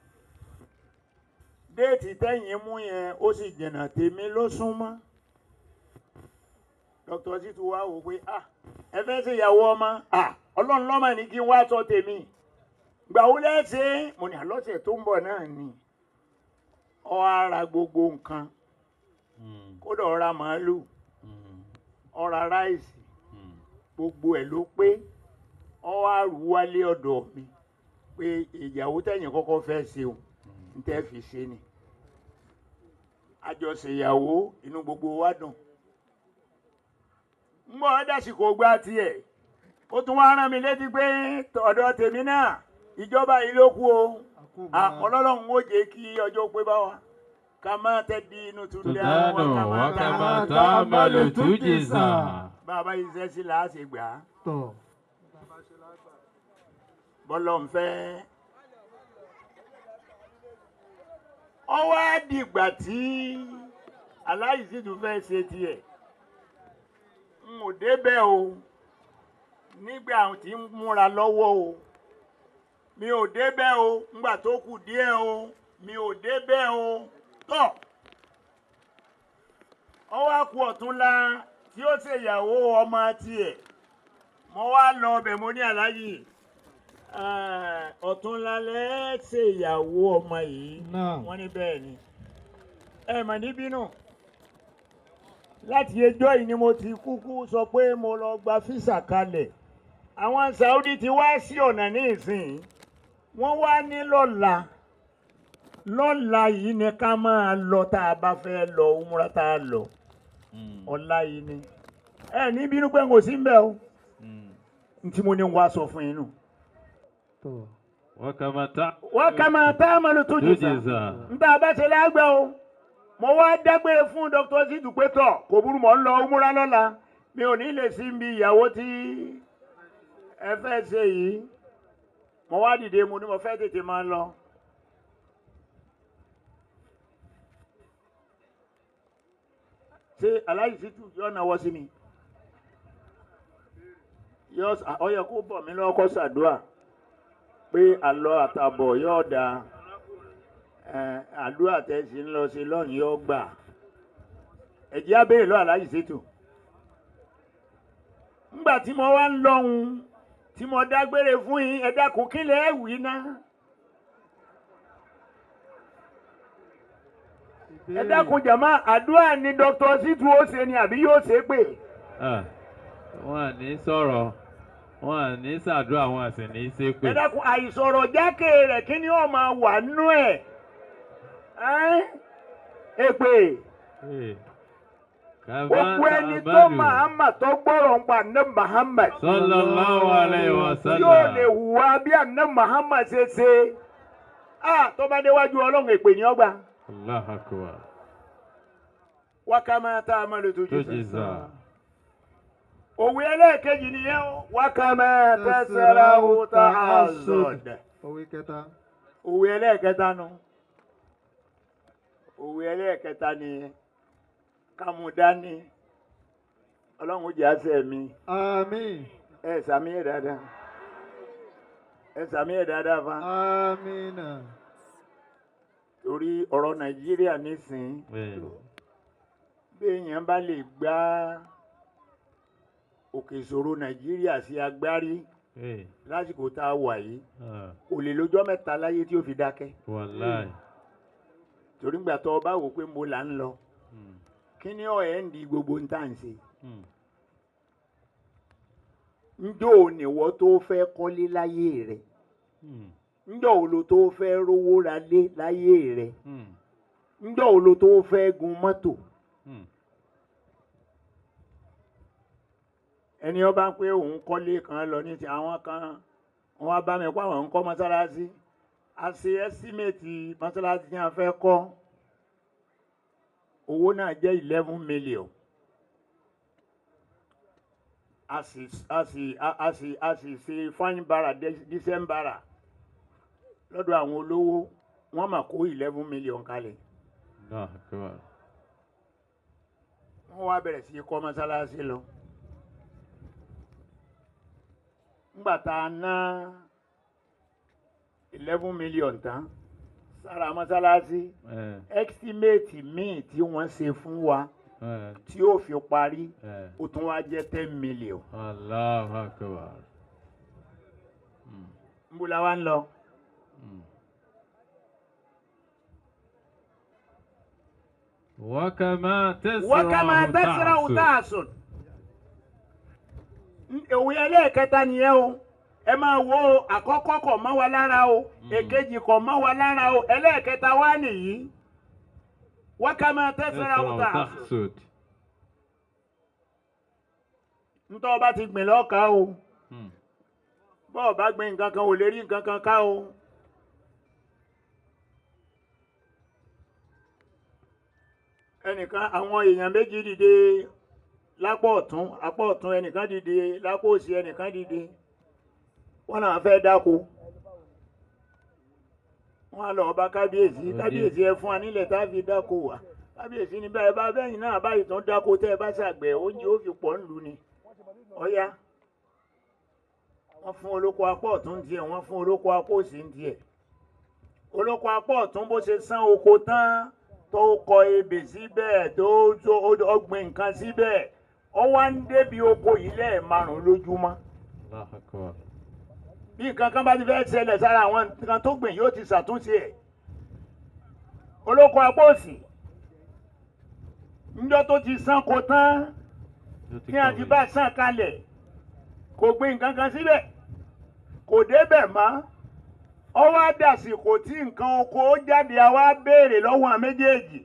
déètì tẹ́yìn mú yẹn ó sì jìnnà tèmi ló súnmọ́. Dr. Ṣítù wá wò pé ẹ fẹ́ ṣe ìyàwó ọmọ Ọlọ́run lọ́mọ ní kí n wá sọ tèmi. gbà ó lẹ́sẹ̀ mo ní àlọ́sẹ̀ tó ń bọ̀ náà ni ọ ara gbogbo nǹkan kódà ọ̀ra màálù ọ̀ra ráìsì gbogbo ẹ̀ ló pé ọ wá rú wálé ọ̀dọ̀ mi pé ìyàwó tẹ̀yìn kọ́kọ́ fẹ́ ṣe o n tẹ́ fi ṣe ni àjọṣèyàwó inú gbogbo wa dùn ń bọ̀ ọ́ dàsìkò gbá tiẹ̀ ó tún wá rán mi létí pé ọ̀dọ̀ tèmi náà ìjọba yìí ló kú o Ọlọ́run ó jẹ́ kí ọjọ́ pé bá wa ká má tẹ́ di inú tún dá wa ká má tá a má lò tún jìzà. bàbá iṣẹ́ sí là á ṣe gbà á. bọ́lọ̀ ń fẹ́. ọ wá dìgbà tí Aláàjì Ṣítù fẹ́ ṣe tiẹ̀ n ò débẹ̀ o nígbà tí ń múra lọ́wọ́ o mi ò débẹ̀ o ńgbà tó kù díẹ̀ o mi ò débẹ̀ o tọ̀ ọ wá kù ọ̀túnla tí ó ṣèyàwó ọmọ tiẹ̀ mo wá lọ ọbẹ̀ mo ní Aláàjì ọ̀túnla lẹ́ ṣèyàwó ọmọ yìí wọ́n ní bẹ́ẹ̀ ni ẹ mà ní bínú láti ẹjọ́ yìí ni mo ti kúkú sọ pé mo lọ gba físà kalẹ̀ àwọn Saudi ti wá sí ọ̀nà ní ìsìn wọ́n wá ní lọ́la yìí ni ká máa lọ tá a bá fẹ́ lọ umra tá a lọ ọ̀la yìí ni ẹ ní bínú pé n kò sí ń bẹ̀ o ntí mo ní wá sọ fún yín nù. wọ́n kà máa tá a máa lọ tó jìzà n tá a bá ṣe lágbẹ́ o mo wá dágbére fún Dr. Ṣítù pé tọ̀ kò burú mọ́ ń lọ umra lọ́la mi ò ní lè sí ibi ìyàwó tí ẹ fẹ́ ṣe yìí mo wá dìde mo ní mo fẹ́ tètè máa lọ. ṣé Aláàjì Ṣítù yóò náwó sí mi ó yẹ kó bọ̀ mí lọ́wọ́ kó ṣàdúrà pé àlọ́ àtàbọ̀ yóò da àdúrà tẹ̀sí ń lọ sí lọ́run yóò gbà ẹ̀jẹ̀ á béèrè lọ́wọ́ Aláàjì Ṣítù. ńgbà tí mo wá ń lọ́hùn tí mo dágbére fún yín ẹ dákun kí lẹ wí ná. ẹ dákun jàmá àdúrà ni Dr. Ṣítù ó ṣe ni àbí yóò ṣe pé. wọ́n à ní sọ̀rọ̀ wọ́n à ní ṣàdúrà wọ́n à sì ní ṣe pé. ẹ dákun àìsọ̀rọ̀ jákè rẹ̀ kí ni ó máa wà nú ẹ̀. èpè. Gbogbo ẹni tó Muhammad tó gbọ́rọ̀ ń pa ní Muhammad. Sallallahu alayhi wa sallam. Yóò lè hùwà bí àná Muhammad ṣe ṣe. Tó bá déwájú Ọlọ́run èpè ní ọgbà. Allahu akbar. wákàmá tá a máa lò tó jù تجزى òwe ẹlẹ́ẹ̀kejì nìyẹn o wákàmá tẹ́sẹ̀rẹ́ òòtà àzọ̀d òwe kẹta. òwe ẹlẹ́ẹ̀kẹta nu òwe ẹlẹ́ẹ̀kẹta nìyẹn kàmúdání ọlọ́run ó jẹ́ àṣẹ mi àmín. ẹ sàmì ẹ̀ dáadáa ẹ sàmì ẹ̀ dáadáa fa àmín. torí ọ̀rọ̀ nàìjíríà nísìnyí bí èèyàn bá lè gbá òkè ìṣòro nàìjíríà sí agbárí lásìkò tá a wà yìí kò lè lọ́jọ́ mẹ́ta láyé tí ó fi dákẹ́. wàláì. torí gbà tó o bá wò pé mo là ń lọ kí ni ọ̀ ẹ́ ń di gbogbo ń tà ń ṣe. njọ́ ò níwọ́ tó fẹ́ kọ́lé láyé rẹ̀ njọ́ ò lo tó fẹ́ rówó ra lé láyé rẹ̀ njọ́ ò lo tó fẹ́ gun mọ́tò. ẹni ọba pé òun kọ́lé kan lọ ní ti àwọn kan wọ́n bá mi kó àwọn ń kọ́ mọ́sálásí a ṣe ẹ́símẹ́ẹ̀tì mọ́sálásí tí a fẹ́ kọ́ owó náà jẹ́ 11 million a sì ṣe fine bara decent bara lọ́dọ̀ àwọn olówó wọ́n mà kó 11 million kalẹ̀ wọ́n wá bẹ̀rẹ̀ sí kọ́ mọ́sálásí lọ. Ngbà tá a ná 11 million tán sára mọ́sálásí estimate míì tí wọ́n ṣe fún wa tí ó fi parí ó tún wá jẹ́ 10 million. Allahu Akbar. Nbó la wá ń lọ. وكما تسرع تعصد òwe ẹlẹ́ẹ̀kẹta nìyẹn o ẹ máa wo àkọ́kọ́ kọ̀ mọ́ wa lára o èkejì kọ̀ mọ́ wa lára o ẹlẹ́ẹ̀kẹta wá nìyí wákàmá tẹ́sẹ̀rẹ́ àwùtà ntọ́ ọba ti gbìn lọ́ọ̀ká o bọ́ọ̀ bá gbìn nǹkan kan ò lè rí nǹkan kan ká o. ẹnìkan àwọn èèyàn méjì dìde lápò ọ̀tún ẹnìkan dìde lápò òsì ẹnìkan dìde wọ́n náà fẹ́ dáko wọ́n á lọ bá kábíyèsí ẹ fún wa nílẹ̀ tá a fi dáko wá kábíyèsí ní báyìí bá bẹ́yìn náà báyìí tán dáko tẹ́ ẹ bá ṣàgbẹ̀ oúnjẹ ó fi pọ̀ ńlù ni ọ̀yá wọ́n fún olóko apá ọ̀tún tiẹ̀ wọ́n fún olóko apá òsì tiẹ̀ olóko apá ọ̀tún bó ṣe sán oko tán tó kọ ebè síbẹ̀ tó ọgbìn nǹkan síbẹ̀ ó wá ń débi oko yìí lẹ́ẹ̀márùn lójúmọ́. bí nǹkan kan bá ti fẹ́ ṣẹlẹ̀ sára àwọn nǹkan tó gbìn yóò ti ṣàtúnṣe ẹ̀. olóko apá òsì níjọ́ tó ti sánko tán ní àti bá sàn kalẹ̀ kò gbìn nǹkan kan síbẹ̀ kò débẹ̀ mọ́ ó wá dàsìkò tí nǹkan oko jáde àwa béèrè lọ́wọ́ àwọn méjèèjì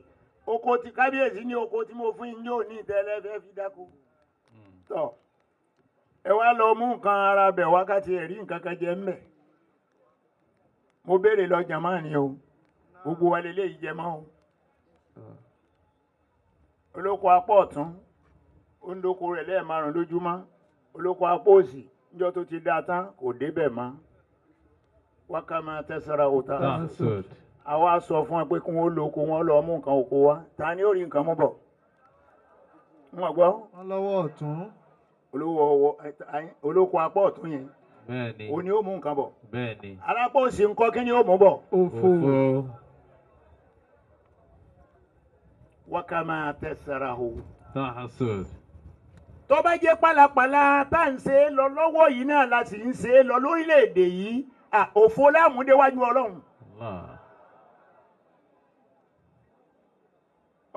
oko ti kábíyèsí ní oko tí mo fún yín yóò ní ìtẹ́lẹ̀ fẹ́ fi dáko. tọ́ ẹ wá lọ mú nǹkan ara bẹ̀ wákàtí ẹ̀rí nǹkan kan jẹ ńbẹ̀ mo béèrè lọ jàmá ni o gbogbo wa lélẹ́yìí jẹ mọ́ o. olóko apá ọ̀tún ó ń dóko rẹ̀ lẹ́ẹ̀márùn lójúmọ́ olóko apá òsì níjọ́ tó ti dá tán kò débẹ̀ mọ́. wákàmá tẹ́sẹ̀rẹ́ òòtà àwa sọ fún ẹ pé kí wọ́n lóko wọn lọ mú nǹkan oko wá ta ni ó rí nǹkan mú bọ̀ wọ́n gbọ́. wọ́n lọ́wọ́ ọ̀tún. olóko apá ọ̀tún yẹn bẹ́ẹ̀ni o ní ó mú nǹkan bọ̀ bẹ́ẹ̀ni alápò òsì ńkọ́ kí ni ó mú bọ̀. òfò. wákàmá tẹ́sẹ̀rẹ́ òòtà. tó bá jẹ́ pálapàla tá à ń ṣe é lọ lọ́wọ́ yìí náà la sì ń ṣe é lọ lórílẹ̀‐èdè yìí òfò lámúdéwájú ọlọ́run.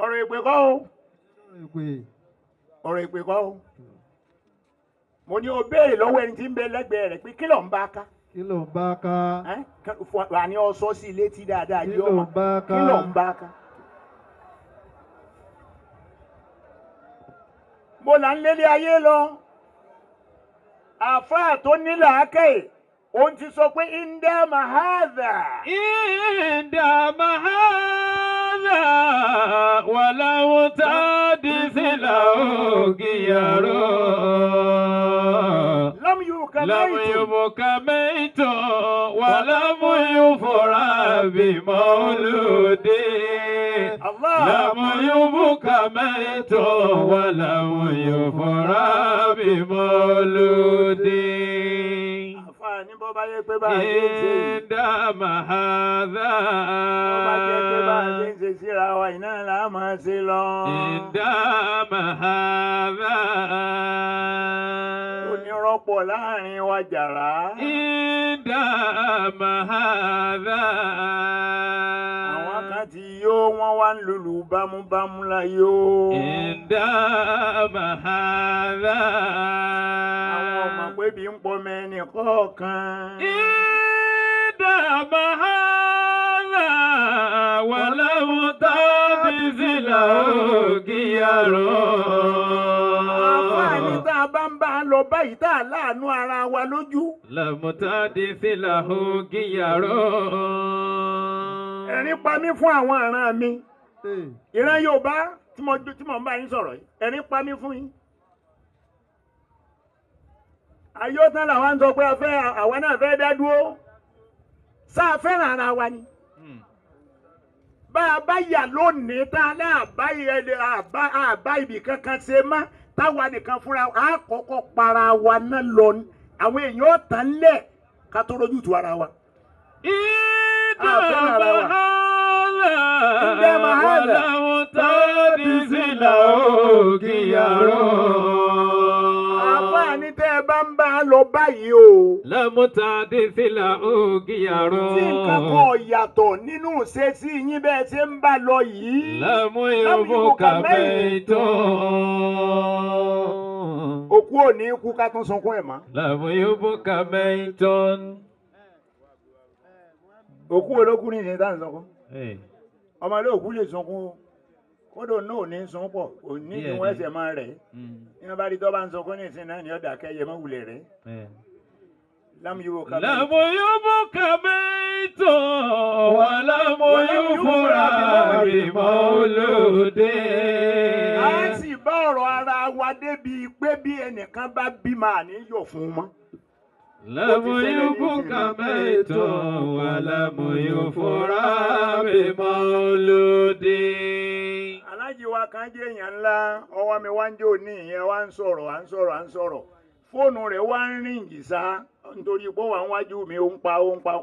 ọ̀rọ̀ ìpè kọ́ o ọ̀rọ̀ ìpè kọ́ o mo ní o béèrè lọ́wọ́ ẹni tí ń bẹ lẹ́gbẹ̀ẹ́ rẹ̀ pé kí ló ń bá ká. kí ló ń bá ká. wà ní ọsọ sí létí dáadáa yìí ọmọ kí ló ń bá ká. mo là ń lélé ayé lọ àfáà tó nílà ákẹ́ òun ti sọ pé inda mahadha wàláwùtá. مثله غيار لم يبق لم ميت يبك ميت ولم يفرى بمولود الله لم يبك ميت ولم يفرى بمولود àfààní bó bá yẹ pé bá a ṣe ń ṣe yìí عندما هذا bó bá jẹ́ pé bá a ṣe ń ṣe síra wa iná là á máa ṣe lọ. عندما هذا onírọ́pọ̀ láàrin wa jàrá. عندما هذا àwọn kan ti yó wọ́n wá ń lùlù bámúbámú la yó. عندما هذا àwọn ọmọ pé bí ń pọ mẹ́ni kọ̀ọ̀kan. عندما هذا ولم تبذ له غيار àfààní tá a bá ń bá a lọ báyìí tá a láàánú ara wa lójú. لم تحدث له غيار ẹ̀rín pa mí fún àwọn ìran mi. ìran Yorùbá tí mo ń bá yín sọ̀rọ̀ yìí ẹ̀rín pa mí fún yín. ayọ́tán làwọn ń sọ pé àwa náà fẹ́ dá dúró sáà fẹ́ràn ara wa ni. bá a bá yà lónìí tá a náà àbá ibì kankan ṣe mọ́ táwa nìkan fúnra a kọ́kọ́ para wa náà lọ àwọn èèyàn tán lẹ̀ ká tó rojú tu ara wa. عندما هذا ولم تحدث له غيار àfààní tẹ́ ẹ bá ń bá a lọ báyìí o. لم تحدث له غيار tí nǹkan kan yàtọ̀ nínú ṣe sí yín bẹ́ẹ̀ ṣe ń bá lọ yìí. لم يبك ميت òkú ò ní kú ká tún sunkún ẹ̀ mọ́. لم يبك ميت òkú olókùn ní ìṣẹ̀dá tá à ń sunkún. ọmọ ilé òkú lè sunkún o kódò náà ò ní sun pọ̀ ò ní kí wọ́n ẹsẹ̀ máa rẹ̀ ní wọ́n bá rí tó bá ń sunkún ní ìsìn náà ní ọ̀dà kẹyẹ mọ́ wulẹ̀ rẹ̀. لم يبك ميت ولم يفرى بمولود. a sì bá ọ̀rọ̀ ara wa débi pé bí ẹnìkan bá bímọ àníyọ̀ fún un mọ́. لم يبك ميت ولم يفرى بمولود. alájí wa kan jẹ́ èèyàn ńlá ọwọ́ mi wá ń jò ní ìyẹn wá ń sọ̀rọ̀ fóònù rẹ̀ wá ń ríǹgì sá nítorí pé wà ń wájú mi ó ń pa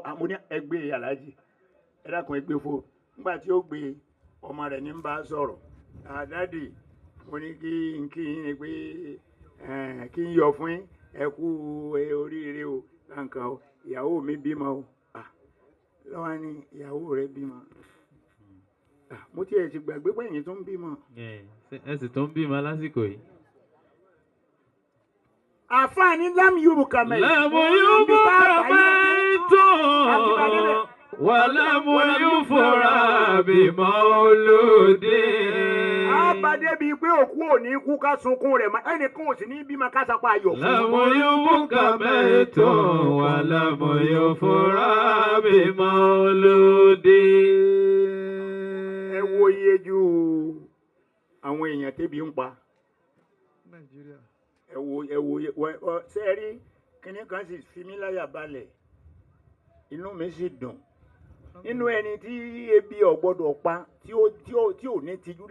àmọ́ ní ẹgbẹ́ alájí ẹ dákun ẹgbẹ́ fóònù nígbà tí ó gbé ọmọ rẹ̀ ní bá sọ̀rọ̀ àdádì mo ní kí n pé kí n yọ fún ẹ kú oríire o kankan o ìyàwó mi bímọ o lọ́wọ́ ni ìyàwó rẹ̀ bímọ mo tiẹ̀ ti gbàgbé pé ẹ̀yin tó ń bímọ. ẹ sì tó ń bímọ lásìkò yìí. àfààní lámì yorùbá mẹ́rin. lámù yorùbá mẹ́rin tó wà lámù yorùbá bímọ olóde. àbádé bíi pé òkú ò ní kú ká sunkún rẹ̀ mọ́ ẹnìkan ò sì ní bímọ ká sapá ayọ̀ fún un. lámù yorùbá mẹ́rin tó wà lámù yorùbá bímọ olóde. ẹ wo iye ju àwọn èèyàn tẹ́bi ń pa. Nàìjíríà. ẹ wo ṣe é rí kíní kan sì fi mí láyà balẹ̀ inú mi sì dùn nínú ẹni tí ebi ọ̀gbọ́dọ̀ pa tí ò ní tijú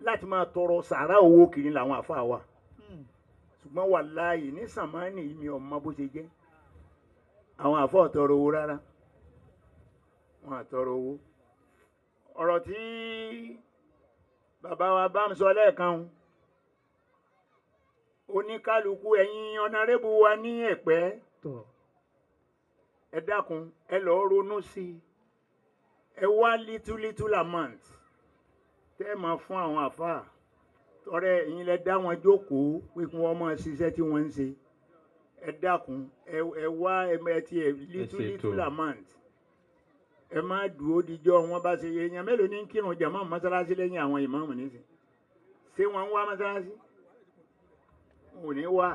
láti máa tọrọ sàrà owó kiri làwọn àfáà wa ṣùgbọ́n wàláhì ní sàmánì mi ò mọ bó ṣe jẹ́ àwọn àfáà tọrọ owó rárá wọn àtọrọ owó ọ̀rọ̀ tí bàbá wa bá ń sọ lẹ́ẹ̀kan oníkálukú ẹ̀yin ọ̀nàrẹ́bù wa ní Ẹ̀pẹ́ ẹ dákun ẹ lọ́ọ́ ronú sí i ẹ wá little amount tẹ́ ẹ máa fún àwọn àfáà tọrẹ ẹ̀yin lẹ dá wọn jókòó pé kí wọ́n máa ṣiṣẹ́ tí wọ́n ń ṣe ẹ dákun ẹ wá ẹ ti ẹ little amount ẹ má dúró dijọ́ wọn bá ṣe èèyàn mélòó ní kírun jàmá mọ́sálásí lẹ́yìn àwọn ìmáàmù nísìn ṣé wọ́n ń wá mọ́sálásí ò ní wá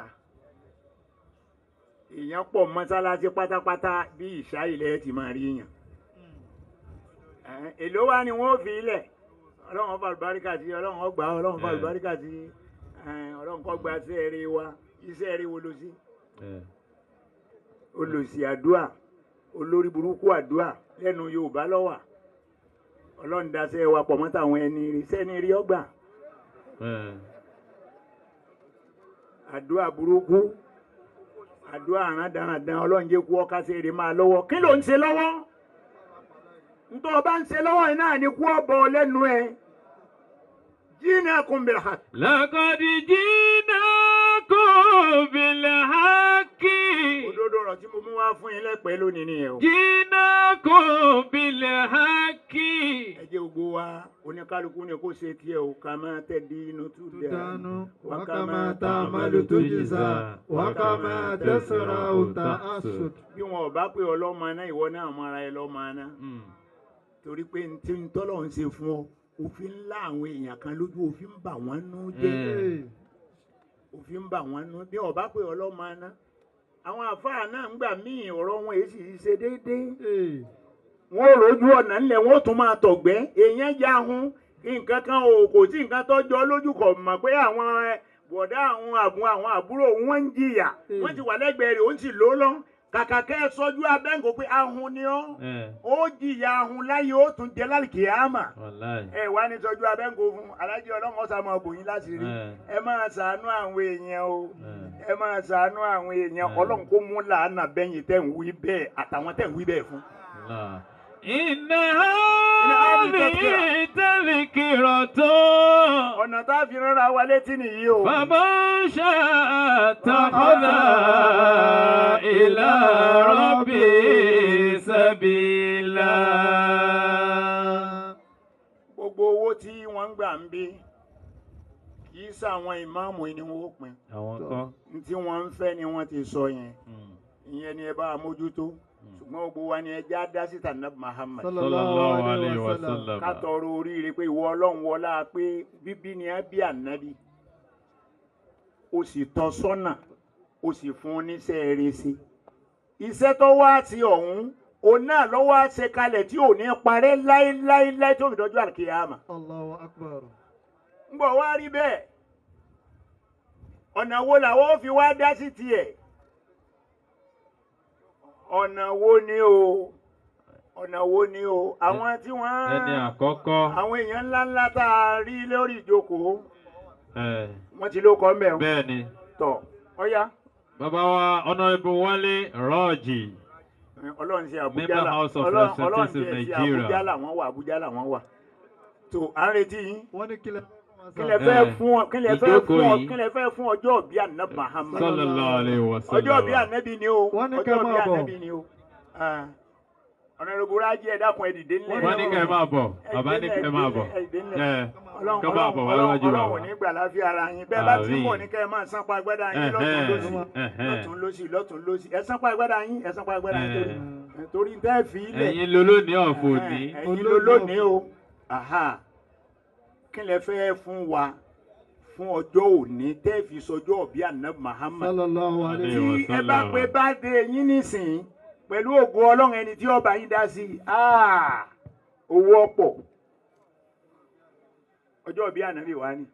èèyàn pọ̀ mọ́sálásí pátápátá bí ìṣá ilẹ̀ ti máa rí èèyàn èló wá ni wọ́n fi ilẹ̀ ọlọ́run fa àlùbáríkà tí ọlọ́run ọgbà ọlọ́run fa àlùbáríkà tí ọlọ́run kọ́ gba iṣẹ́ rí wa iṣẹ́ rí wo ló sí. olùsí àdúà olórí burúkú àdúà lẹ́nu Yorùbá lọ́wà ọlọ́run daṣẹ́ wa pọ̀ mọ́ táwọn ẹni rí sẹ́ni rí ọgbà. àdúà burúkú àdúà àràndàràndàn ọlọ́run jẹ́ kú ọ́ká sí èrè máa lọ́wọ́ kí ló ń ṣe lọ́wọ́ ntọ́ ọba ń ṣe lọ́wọ́ yìí náà ni kú ọ̀bọ lẹ́nu ẹ̀ jinakum bil haqq. laqad jinakum bil haqqi. òdodo ọ̀rọ̀ tí mo mú wá fún yín lẹ́pẹ́ lónìí nìyẹn o. jinakum bil haqqi. ẹ jẹ́ gbogbo wa oníkálukú ni kó ṣe tiẹ̀ o kama tadinu tudanu wa kama ta'malu tujza wa kama tasra'u ta'assud. bí wọn ò bá pè ọlọ́mọ náà ìwọ náà mọ́ra ẹ lọ́mọ náà torí pé ntí ntọ́lọ̀ ń ṣe fún ọ òfin ńlá àwọn èèyàn kan lójú òfin ń bà wọ́n nú jẹ́ òfin ń bà wọ́n nú bí ọba pé ọlọ́mọ aná àwọn àfáà náà ń gbà míì ọ̀rọ̀ wọn èsì ṣe déédéé wọn ò rójú ọ̀nà ńlẹ̀ wọn ò tún máa tọ̀gbẹ́ èèyàn já hun nǹkan kan ò kò sí nǹkan tó jọ lójú kọ̀ mọ̀ pé àwọn bọ̀dá àwọn àbúrò wọn ń jìyà wọ́n ti wà lẹ́gbẹ̀ẹ́ rẹ̀ ó sì ló lọ́ kàkà kẹ́ ẹ sọ́jú abẹ́ǹkó pé ahun ni ọ́ ó jìyà ahun láyé ó tún jẹ lálùkì àmà ẹ wá ní sọ́jú abẹ́ǹkó fún alájí ọlọ́run ọ̀sà máa bò yín láṣìírí ẹ máa ṣàánú àwọn èèyàn o ẹ máa ṣàánú àwọn èèyàn ọlọ́run kó mú làánà bẹ́yìn tẹ̀ ń wí bẹ́ẹ̀ àtàwọn tẹ̀ ń wí bẹ́ẹ̀ fún. Inna hadhihi tadhkiratu. ọ̀nà tá a fi rárá wa létí nìyí o. Faman sha'a ittakhadha ila rabbi sabila. gbogbo owó tí wọ́n ń gbà ń bí kì í ṣàwọn ìmáàmù ni wọ́n pín. àwọn kan. tí wọ́n ń fẹ́ ni wọ́n ti sọ yẹn ìyẹn ni ẹ bá a mójútó ṣùgbọ́n gbogbo wa ni ẹ já dá síta nàbì Muhammad sallallahu alayhi wa sallam. ká tọrọ oríire pé ìwọ ọlọ́run wọlá pé bíbí ni ẹ bí ànábì ó sì tọ́ sọ́nà ó sì fún un níṣẹ́ rere sí iṣẹ́ tó wá sí ọ̀hún òun náà lọ́wọ́ á ṣe kalẹ̀ tí ò ní parẹ́ láéláéláé tó fi dọ́jú àkíyàmà. Allahu akbar. ń bọ̀ wá rí bẹ́ẹ̀ ọ̀nà wo làwọn ò fi wá dá sí tiẹ̀ ọ̀nà wo ni o ọ̀nà wo ni o àwọn tí wọ́n ẹni àkọ́kọ́ àwọn èèyàn ńláńlá tá a rí lórí ìjókòó wọ́n ti ló kọ́ mẹ́rin bẹ́ẹ̀ ni tọ̀ ọ̀yá. bàbá wa Honorable Wálé Rọ́ọ̀jì ọlọ́run ṣe Àbújá Member House of Representatives of Nigeria. Àbújá làwọn wà Àbújá làwọn wà tó à ń retí yín wọ́n ní kílẹ̀ kílẹ̀ fẹ́ fún ọjọ́ ìbí ànábì Muhammad sallallahu alayhi wa sallam. ọjọ́ ìbí ànábì ni o Wọ́n ní ọjọ́ kẹ́ ìbí máa bọ̀. ànábì ni o Honorable Rájí ẹ dákun ẹ dìde nílẹ̀ wọ́n ní kẹ́ ẹ máa bọ̀ bàbá ní kẹ́ ẹ máa bọ̀ kọ́ máa bọ̀ wá wájú wa. Ọlọ́run ní gbà láfíà ara yín bẹ́ẹ̀ bá ti bọ̀ ní kẹ́ ẹ máa sánpa agbádá yín lọ́tún lósì ẹ sánpa agbádá yín torí tẹ́ fi ilẹ̀ ẹ̀yin lolónìí ọ̀fọ̀ ní. ẹ̀yin lolónìí o kí lẹ fẹ́ fún wa fún ọjọ́ òní tẹ́ fi sọjọ́ ọ̀bí ànábì Muhammad sallallahu alayhi tí wa ẹ bá pé bá dé yín nísìnyí pẹ̀lú ògo Ọlọ́run ẹni tí ọba yín dá sí owó ọ̀pọ̀ ọjọ́ ọ̀bí ànábì wa ni